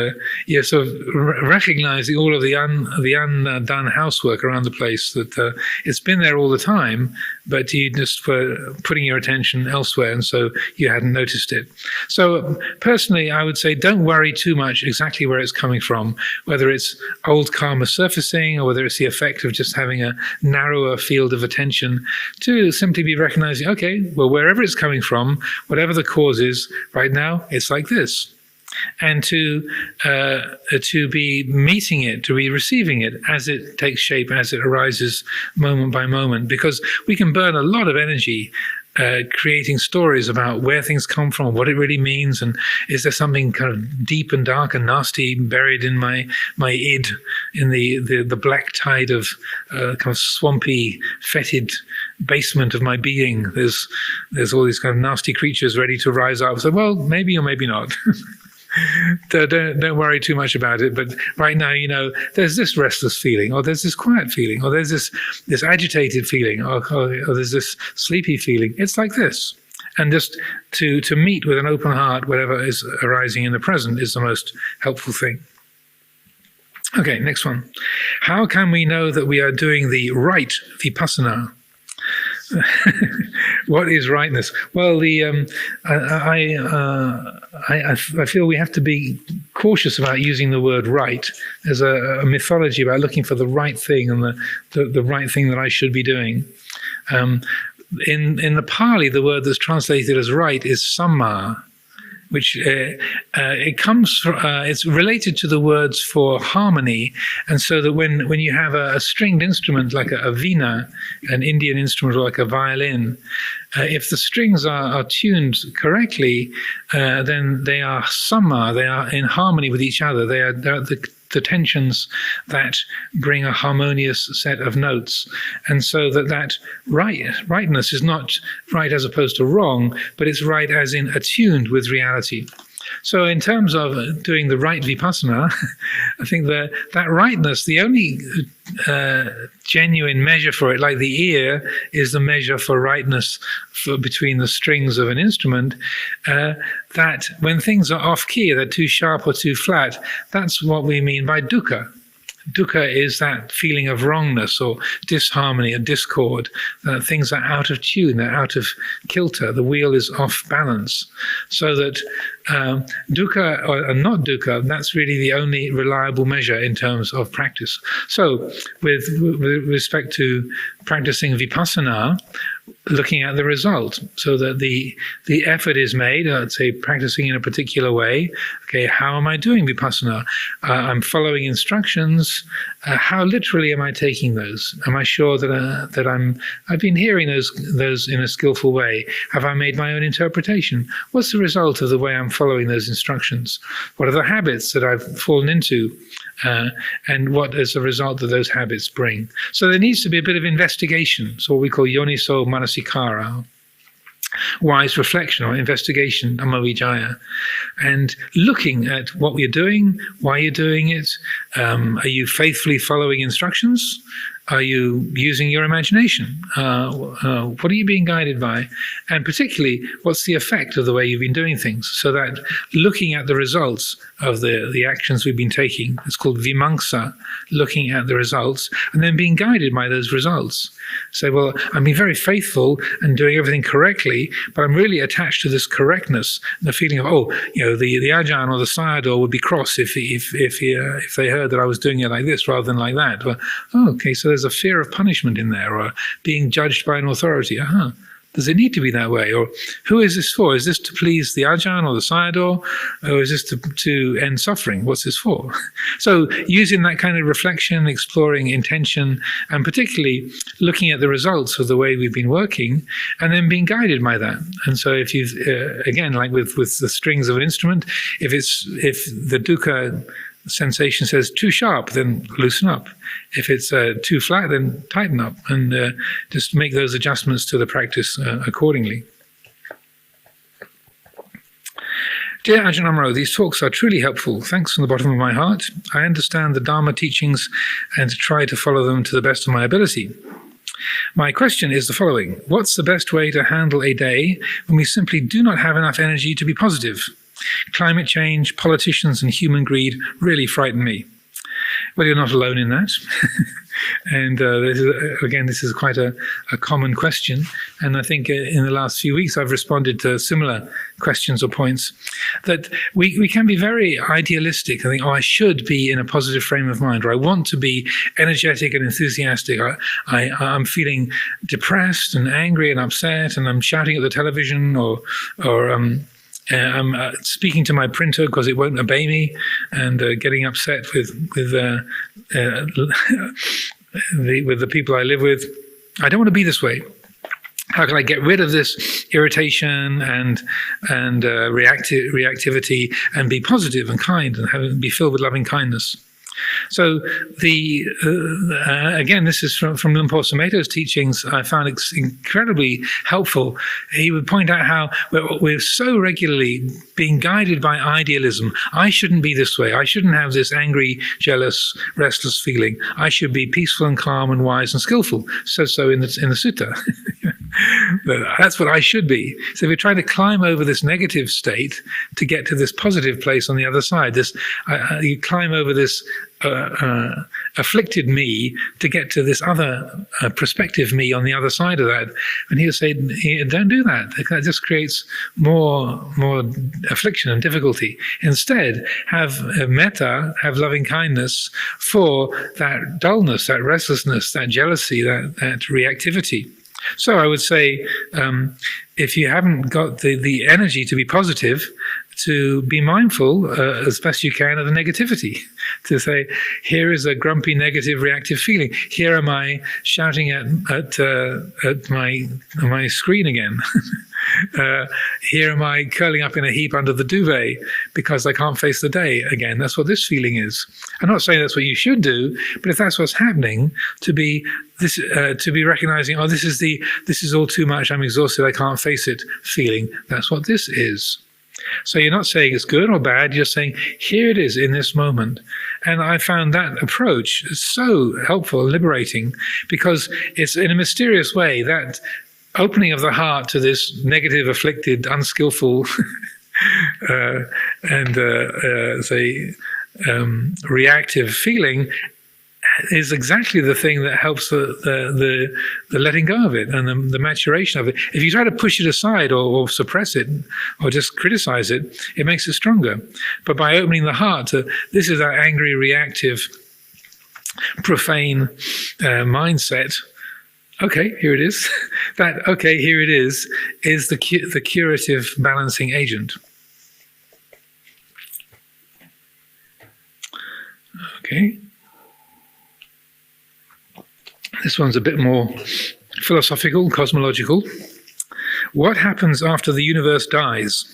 sort of recognizing all of the undone housework around the place, that it's been there all the time, but you just were putting your attention elsewhere, and so you hadn't noticed it. So personally, I would say don't worry too much exactly where it's coming from, whether it's old karma surfacing or whether it's the effect of just having a narrower field of attention, to simply be recognizing, okay, well, wherever it's coming from, whatever the cause is, right now, it's like this. And to be meeting it, to be receiving it as it takes shape, as it arises moment by moment, because we can burn a lot of energy creating stories about where things come from, what it really means, and is there something kind of deep and dark and nasty buried in my id, in the black tide of kind of swampy, fetid basement of my being. There's all these kind of nasty creatures ready to rise up. So, well, maybe or maybe not. Don't worry too much about it. But right now, there's this restless feeling, or there's this quiet feeling, or there's this agitated feeling, or there's this sleepy feeling. It's like this. And just to meet with an open heart whatever is arising in the present is the most helpful thing. Okay, next one. How can we know that we are doing the right vipassana? What is rightness? Well, I feel we have to be cautious about using the word right. There's a mythology about looking for the right thing and the right thing that I should be doing. In the Pali, the word that's translated as right is samma, which it comes from, it's related to the words for harmony, and so that when you have a stringed instrument like a veena, an Indian instrument, or like a violin, if the strings are tuned correctly, then they are samma, they are in harmony with each other. They're at the the tensions that bring a harmonious set of notes. And so that rightness is not right as opposed to wrong, but it's right as in attuned with reality. So in terms of doing the right vipassana, I think that rightness, the only genuine measure for it, like the ear is the measure for rightness between the strings of an instrument, that when things are off key, they're too sharp or too flat, that's what we mean by dukkha. Dukkha is that feeling of wrongness or disharmony or discord, that things are out of tune, they're out of kilter, the wheel is off balance. So that dukkha or not dukkha, that's really the only reliable measure in terms of practice. So with respect to practicing vipassana, looking at the result, so that the effort is made, let's say practicing in a particular way. Okay, how am I doing vipassana? I'm following instructions. How literally am I taking those? Am I sure that I've been hearing those in a skillful way? Have I made my own interpretation? What's the result of the way I'm following those instructions? What are the habits that I've fallen into? And what is the result that those habits bring? So there needs to be a bit of investigation. So what we call yoniso manasikara, wise reflection or investigation, dhamma-vijaya, and looking at what you're doing, why you're doing it. Are you faithfully following instructions? Are you using your imagination? What are you being guided by? And particularly, what's the effect of the way you've been doing things? So that looking at the results of the actions we've been taking, it's called vimamsa, looking at the results, and then being guided by those results. Say, well, I'm being very faithful and doing everything correctly, but I'm really attached to this correctness, the feeling of, the Ajahn or the sayadaw would be cross if they heard that I was doing it like this rather than like that. Well, okay, so there's a fear of punishment in there, or being judged by an authority. Does it need to be that way? Or who is this for? Is this to please the Ajahn or the sayadaw? Or is this to end suffering? What's this for? So using that kind of reflection, exploring intention, and particularly looking at the results of the way we've been working, and then being guided by that. And so if you've, again, like with the strings of an instrument, if the dukkha sensation says too sharp, then loosen up. If it's too flat, then tighten up, and just make those adjustments to the practice accordingly. Dear Ajahn Amaro, these talks are truly helpful. Thanks from the bottom of my heart. I understand the Dharma teachings and try to follow them to the best of my ability. My question is the following. What's the best way to handle a day when we simply do not have enough energy to be positive? Climate change, politicians, and human greed really frighten me. Well, you're not alone in that. And this is quite a common question. And I think in the last few weeks I've responded to similar questions or points, that we can be very idealistic. I think, I should be in a positive frame of mind, or I want to be energetic and enthusiastic. I'm feeling depressed and angry and upset, and I'm shouting at the television, or I'm speaking to my printer because it won't obey me, and getting upset with the people I live with. I don't want to be this way. How can I get rid of this irritation and reactivity and be positive and kind and be filled with loving kindness? So again, this is from Lumpur Sumedho's teachings. I found it incredibly helpful. He would point out how we're so regularly being guided by idealism. I shouldn't be this way. I shouldn't have this angry, jealous, restless feeling. I should be peaceful and calm and wise and skillful. So in the sutta. That's what I should be. So we're trying to climb over this negative state to get to this positive place on the other side. You climb over this afflicted me to get to this other prospective me on the other side of that. And he'll say, don't do that. That just creates more affliction and difficulty. Instead, have metta, have loving kindness for that dullness, that restlessness, that jealousy, that reactivity. So I would say, if you haven't got the energy to be positive, to be mindful as best you can of the negativity. To say, here is a grumpy, negative, reactive feeling. Here am I shouting at my screen again. Here am I curling up in a heap under the duvet because I can't face the day again. That's what this feeling is. I'm not saying that's what you should do, but if that's what's happening, to be recognizing, oh, this is all too much. I'm exhausted. I can't face it. Feeling. That's what this is. So you're not saying it's good or bad, you're saying, here it is in this moment. And I found that approach so helpful and liberating, because it's in a mysterious way that opening of the heart to this negative, afflicted, unskillful, reactive feeling is exactly the thing that helps the letting go of it and the maturation of it. If you try to push it aside or suppress it or just criticize it, it makes it stronger. But by opening the heart to, this is that angry, reactive, profane mindset. Okay, here it is. That, okay, here it is the curative balancing agent. Okay. This one's a bit more philosophical, cosmological. What happens after the universe dies?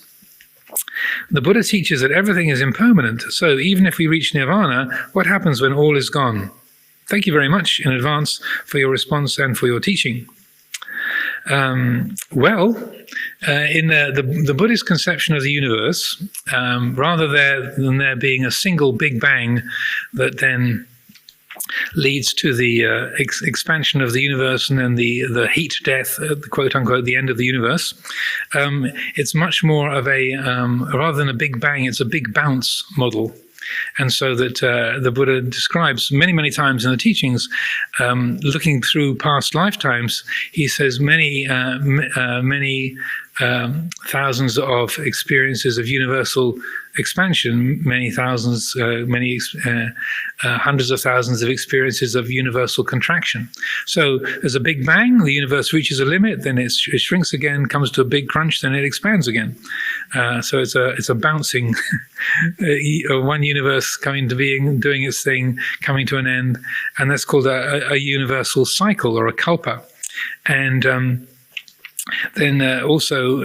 The Buddha teaches that everything is impermanent, so even if we reach nirvana, what happens when all is gone? Thank you very much in advance for your response and for your teaching. In the Buddhist conception of the universe, rather than there being a single Big Bang that then leads to the expansion of the universe and then the heat death, quote unquote, the end of the universe. It's much more of a, rather than a big bang, it's a big bounce model. And so that the Buddha describes many, many times in the teachings, looking through past lifetimes, he says many thousands of experiences of universal expansion, many thousands, hundreds of thousands of experiences of universal contraction. So there's a big bang, the universe reaches a limit, then it shrinks again, comes to a big crunch, then it expands again. So it's a bouncing, one universe coming to being, doing its thing, coming to an end, and that's called a universal cycle or a kalpa. And then also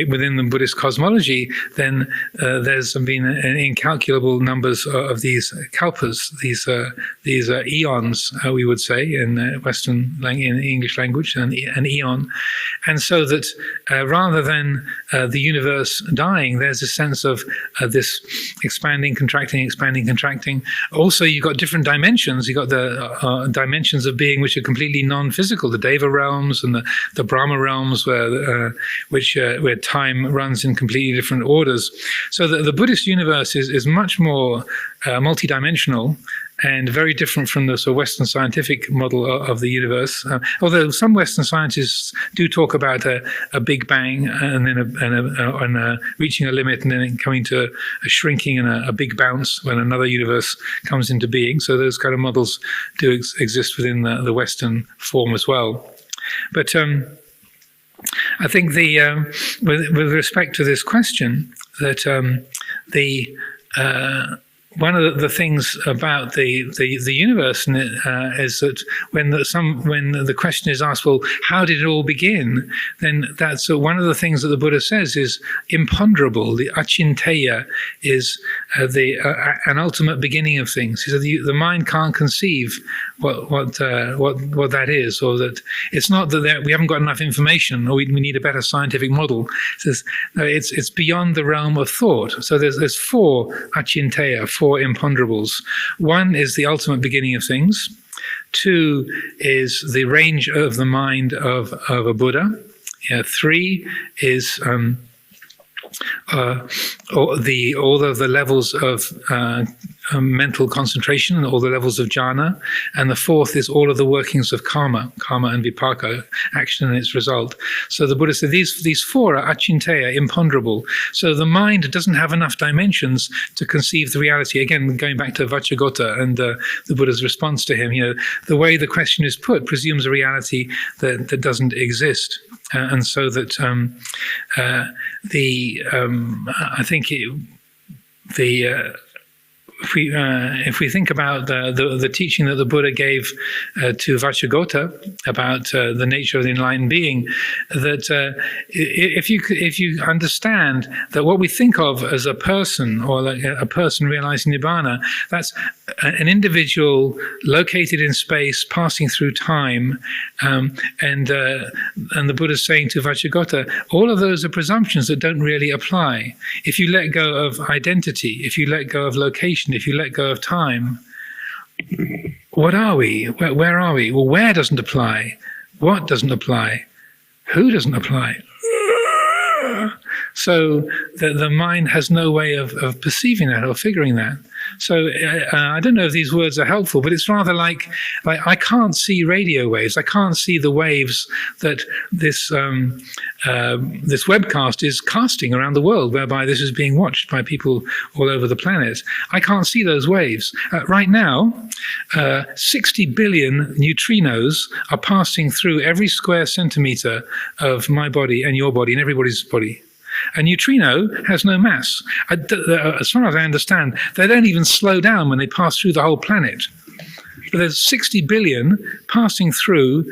within the Buddhist cosmology, then there's been incalculable numbers of these kalpas, these eons, we would say in Western in English language, an eon. And so that rather than the universe dying, there's a sense of this expanding, contracting, expanding, contracting. Also, you've got different dimensions. You've got the dimensions of being which are completely non-physical, the Deva realms and the Brahma realms, where time runs in completely different orders. So the Buddhist universe is much more multidimensional and very different from the sort of Western scientific model of the universe. Although some Western scientists do talk about a big bang and then reaching a limit and then coming to a shrinking and a big bounce when another universe comes into being. So those kind of models do exist within the Western form as well. But I think with respect to this question, that one of the things about the universe is that when the question is asked, well, how did it all begin? Then that's one of the things that the Buddha says is imponderable. The achinteya is an ultimate beginning of things. He said the mind can't conceive what that is, or that it's not that we haven't got enough information, or we need a better scientific model. It says no, it's beyond the realm of thought. So there's four achinteya, four imponderables. One is the ultimate beginning of things. Two is the range of the mind of a Buddha. Three is all of the levels of mental concentration and all the levels of jhana, and the fourth is all of the workings of karma and vipaka, action and its result. So the Buddha said these four are achinteya, imponderable. So the mind doesn't have enough dimensions to conceive the reality. Again, going back to Vajragota and the Buddha's response to him, the way the question is put presumes a reality that doesn't exist. And so that I think if we think about the teaching that the Buddha gave to Vacchagotta about the nature of the enlightened being, that if you understand that what we think of as a person, or like a person realizing Nibbana, that's an individual located in space, passing through time, and the Buddha's saying to Vacchagotta, all of those are presumptions that don't really apply. If you let go of identity, if you let go of location, if you let go of time, what are we? Where are we? Well, where doesn't apply? What doesn't apply? Who doesn't apply? So the mind has no way of perceiving that or figuring that. So I don't know if these words are helpful, but it's rather like I can't see radio waves. I can't see the waves that this webcast is casting around the world, whereby this is being watched by people all over the planet. I can't see those waves. Right now, 60 billion neutrinos are passing through every square centimeter of my body and your body and everybody's body. A neutrino has no mass. As far as I understand, they don't even slow down when they pass through the whole planet. But there's 60 billion passing through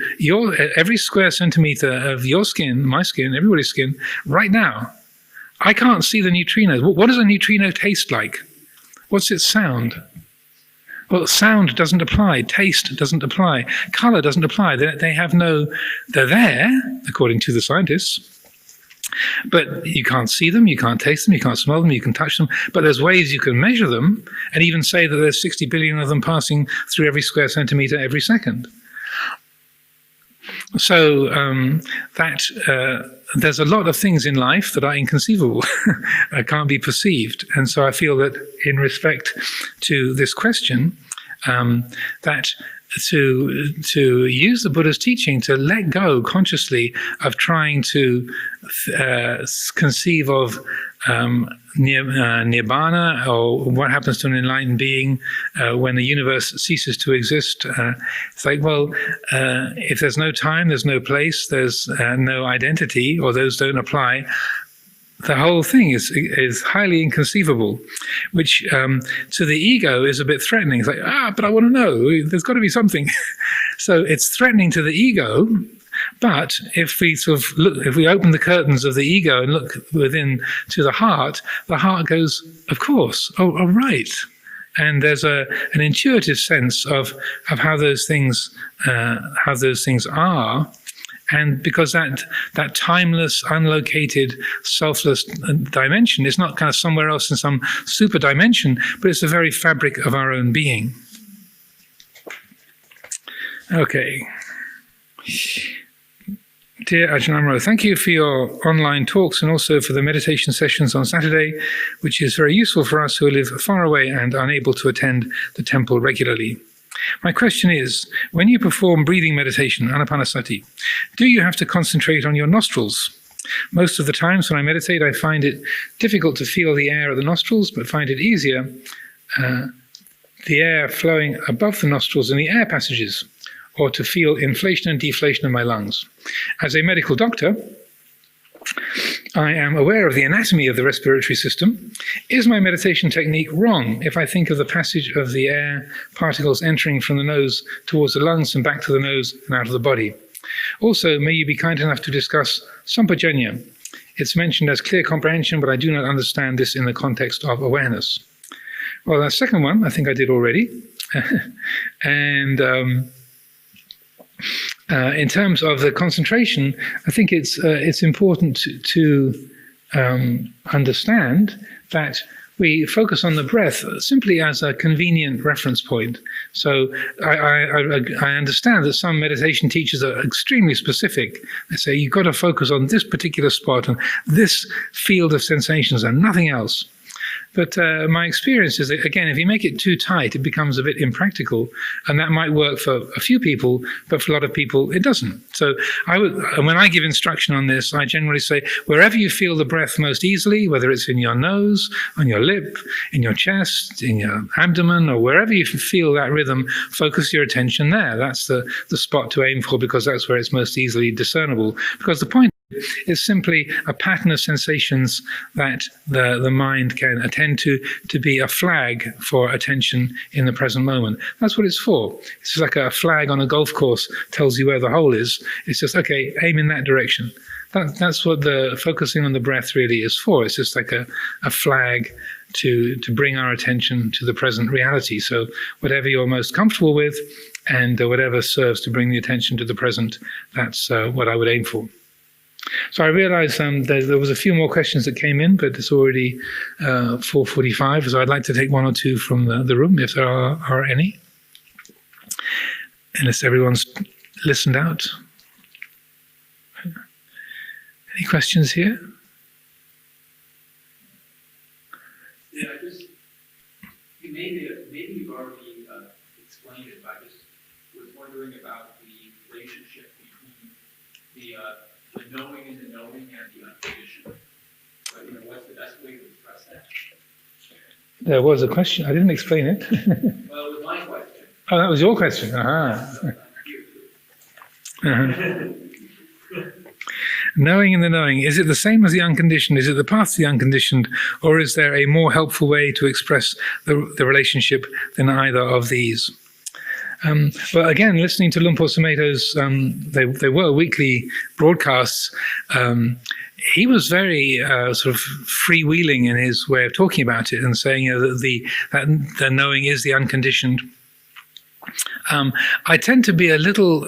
every square centimeter of your skin, my skin, everybody's skin, right now. I can't see the neutrinos. What does a neutrino taste like? What's its sound? Well, sound doesn't apply. Taste doesn't apply. Color doesn't apply. They're there, according to the scientists. But you can't see them, you can't taste them, you can't smell them, you can touch them. But there's ways you can measure them and even say that there's 60 billion of them passing through every square centimeter every second. So there's a lot of things in life that are inconceivable, can't be perceived. And so I feel that in respect to this question, that to use the Buddha's teaching to let go consciously of trying to conceive of Nibbana, or what happens to an enlightened being when the universe ceases to exist. It's like, well, if there's no time, there's no place, there's no identity, or those don't apply, the whole thing is highly inconceivable, which to the ego is a bit threatening. It's like, but I want to know. There's got to be something. So it's threatening to the ego. But if we sort of look, if we open the curtains of the ego and look within to the heart goes, of course, oh right. And there's an intuitive sense of how those things are. And because that timeless, unlocated, selfless dimension is not kind of somewhere else in some super dimension, but it's the very fabric of our own being. Okay. Dear Ajahn Amaro, thank you for your online talks and also for the meditation sessions on Saturday, which is very useful for us who live far away and are unable to attend the temple regularly. My question is, when you perform breathing meditation, anapanasati, do you have to concentrate on your nostrils? Most of the times when I meditate, I find it difficult to feel the air at the nostrils, but find it easier, the air flowing above the nostrils in the air passages, or to feel inflation and deflation in my lungs. As a medical doctor, I am aware of the anatomy of the respiratory system. Is my meditation technique wrong if I think of the passage of the air particles entering from the nose towards the lungs and back to the nose and out of the body? Also, may you be kind enough to discuss sampajanya. It's mentioned as clear comprehension, but I do not understand this in the context of awareness. Well, that second one, I think I did already. And in terms of the concentration, I think it's important to understand that we focus on the breath simply as a convenient reference point. So I understand that some meditation teachers are extremely specific. They say you've got to focus on this particular spot and this field of sensations and nothing else. But my experience is that, again, if you make it too tight, it becomes a bit impractical, and that might work for a few people, but for a lot of people, it doesn't. So when I give instruction on this, I generally say, wherever you feel the breath most easily, whether it's in your nose, on your lip, in your chest, in your abdomen, or wherever you feel that rhythm, focus your attention there. That's the spot to aim for, because that's where it's most easily discernible. Because the point is simply a pattern of sensations that the mind can attend to be a flag for attention in the present moment. That's what it's for. It's just like a flag on a golf course tells you where the hole is. It's just, okay, aim in that direction. That's what the focusing on the breath really is for. It's just like a flag to bring our attention to the present reality. So whatever you're most comfortable with and whatever serves to bring the attention to the present, that's what I would aim for. So I realized there was a few more questions that came in, but it's already 4:45, so I'd like to take one or two from the room, if there are any. Unless everyone's listened out. Any questions here? Yeah, maybe you've already explained it, but I just was wondering about the relationship between the knowing and the unconditioned. But, what's the best way to express that? There was a question. I didn't explain it. Well, it was my question. Oh, that was your question. Knowing and the knowing, is it the same as the unconditioned? Is it the path to the unconditioned? Or is there a more helpful way to express the relationship than either of these? Well, again, listening to Lumpur Sumedho's, they were weekly broadcasts. He was very sort of freewheeling in his way of talking about it and saying that the knowing is the unconditioned. I tend to be a little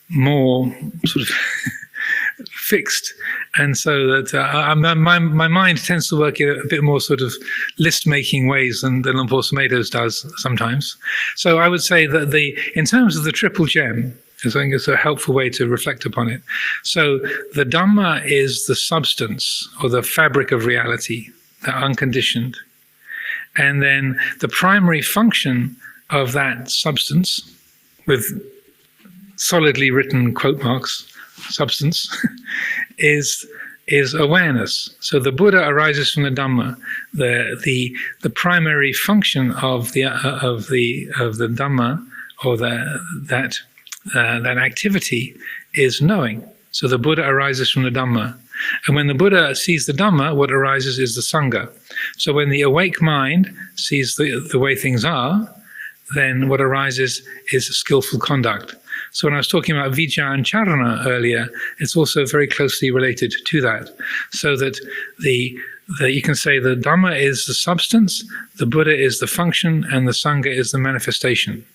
more sort of fixed, and so that my mind tends to work in a bit more sort of list-making ways than Lumpur Sumedho's does sometimes. So I would say that in terms of the triple gem, I think it's a helpful way to reflect upon it. So the Dhamma is the substance or the fabric of reality, the unconditioned, and then the primary function of that substance, with solidly written quote marks, substance, is awareness. So the Buddha arises from the Dhamma. The primary function of the Dhamma, or that activity, is knowing. So the Buddha arises from the Dhamma. And when the Buddha sees the Dhamma, what arises is the Sangha. So when the awake mind sees the way things are, then what arises is skillful conduct. So when I was talking about Vijja and Charana earlier, it's also very closely related to that. So that you can say the Dhamma is the substance, the Buddha is the function, and the Sangha is the manifestation.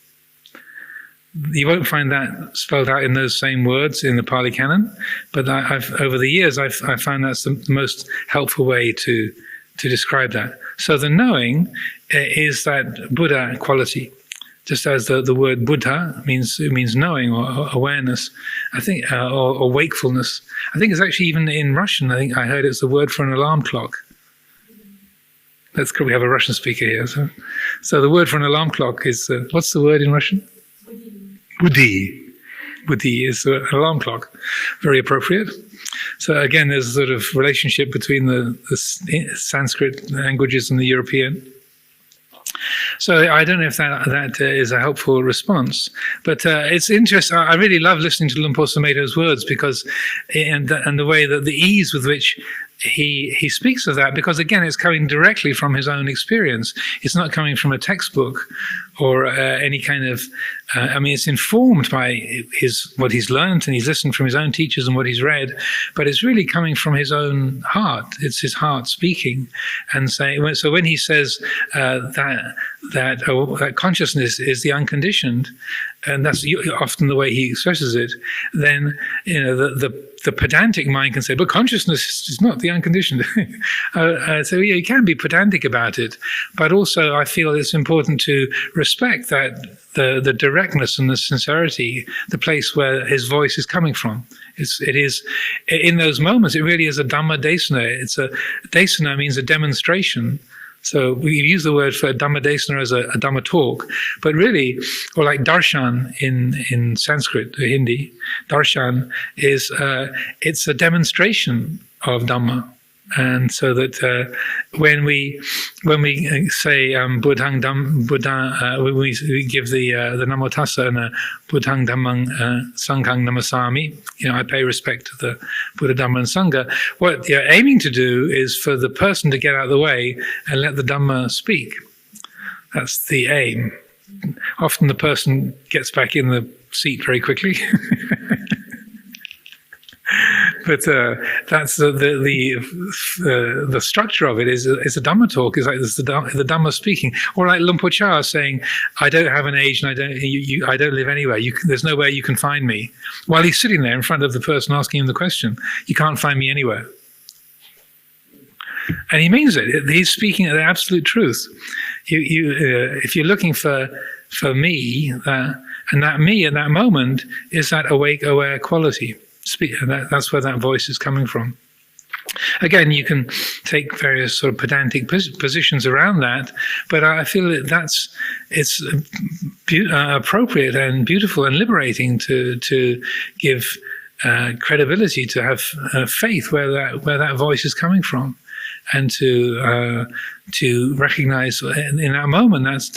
You won't find that spelled out in those same words in the Pali Canon, but over the years I've found that's the most helpful way to describe that. So the knowing is that Buddha quality. Just as the word Buddha means knowing or awareness, I think, or wakefulness. I think it's actually even in Russian. I think I heard it's the word for an alarm clock. That's cool. We have a Russian speaker here. So the word for an alarm clock is what's the word in Russian? Buddhi. Buddhi is an alarm clock. Very appropriate. So again, there's a sort of relationship between the Sanskrit languages and the European. So I don't know if that is a helpful response, but it's interesting. I really love listening to Lumpur Sumedho's words because, and the way that the ease with which he speaks of that, because again, it's coming directly from his own experience. It's not coming from a textbook or any kind of. It's informed by what he's learned, and he's listened from his own teachers and what he's read, but it's really coming from his own heart. It's his heart speaking, and saying. So when he says that consciousness is the unconditioned, and that's often the way he expresses it, then the pedantic mind can say, but consciousness is not the unconditioned. So you can be pedantic about it, but also I feel it's important to respect that the directness and the sincerity, the place where his voice is coming from. It is in those moments. It really is a Dhamma Desana. Desana means a demonstration. So we use the word for Dhamma Desana as a Dhamma talk, but really, or like darshan in Sanskrit or Hindi, darshan is it's a demonstration of Dhamma. And so that when we say Buddhang Buddha, we give the Namo Tassa and Buddhang Dhammang Sanghang Namasami, I pay respect to the Buddha, Dhamma, and Sangha. What you're aiming to do is for the person to get out of the way and let the Dhamma speak. That's the aim. Often the person gets back in the seat very quickly. But that's the structure of it is a Dhamma talk. It's like it's the Dhamma speaking, or like Luang Por Chah saying, "I don't have an age, and I don't live anywhere. There's nowhere you can find me." While he's sitting there in front of the person asking him the question, "You can't find me anywhere," and he means it. He's speaking the absolute truth. If you're looking for me, and that me at that moment is that awake, aware quality. That's where that voice is coming from. Again, you can take various sort of pedantic positions around that, but I feel that it's appropriate and beautiful and liberating to give credibility, to have faith where that voice is coming from, and to recognize in that moment that's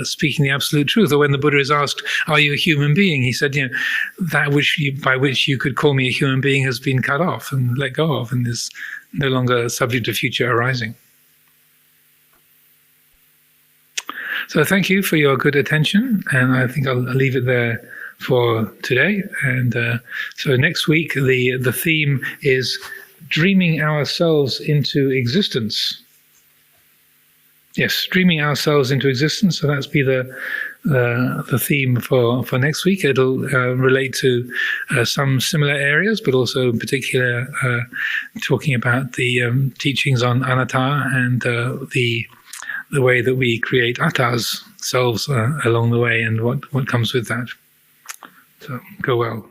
speaking the absolute truth. Or when the Buddha is asked, "Are you a human being?" he said, "That by which you could call me a human being has been cut off and let go of, and is no longer subject to future arising." So thank you for your good attention, and I think I'll leave it there for today. And so next week the theme is dreaming ourselves into existence. Yes, dreaming ourselves into existence. So that's be the theme for next week. It'll relate to some similar areas, but also in particular talking about the teachings on anatta and the way that we create attas, selves, along the way, and what comes with that. So go well.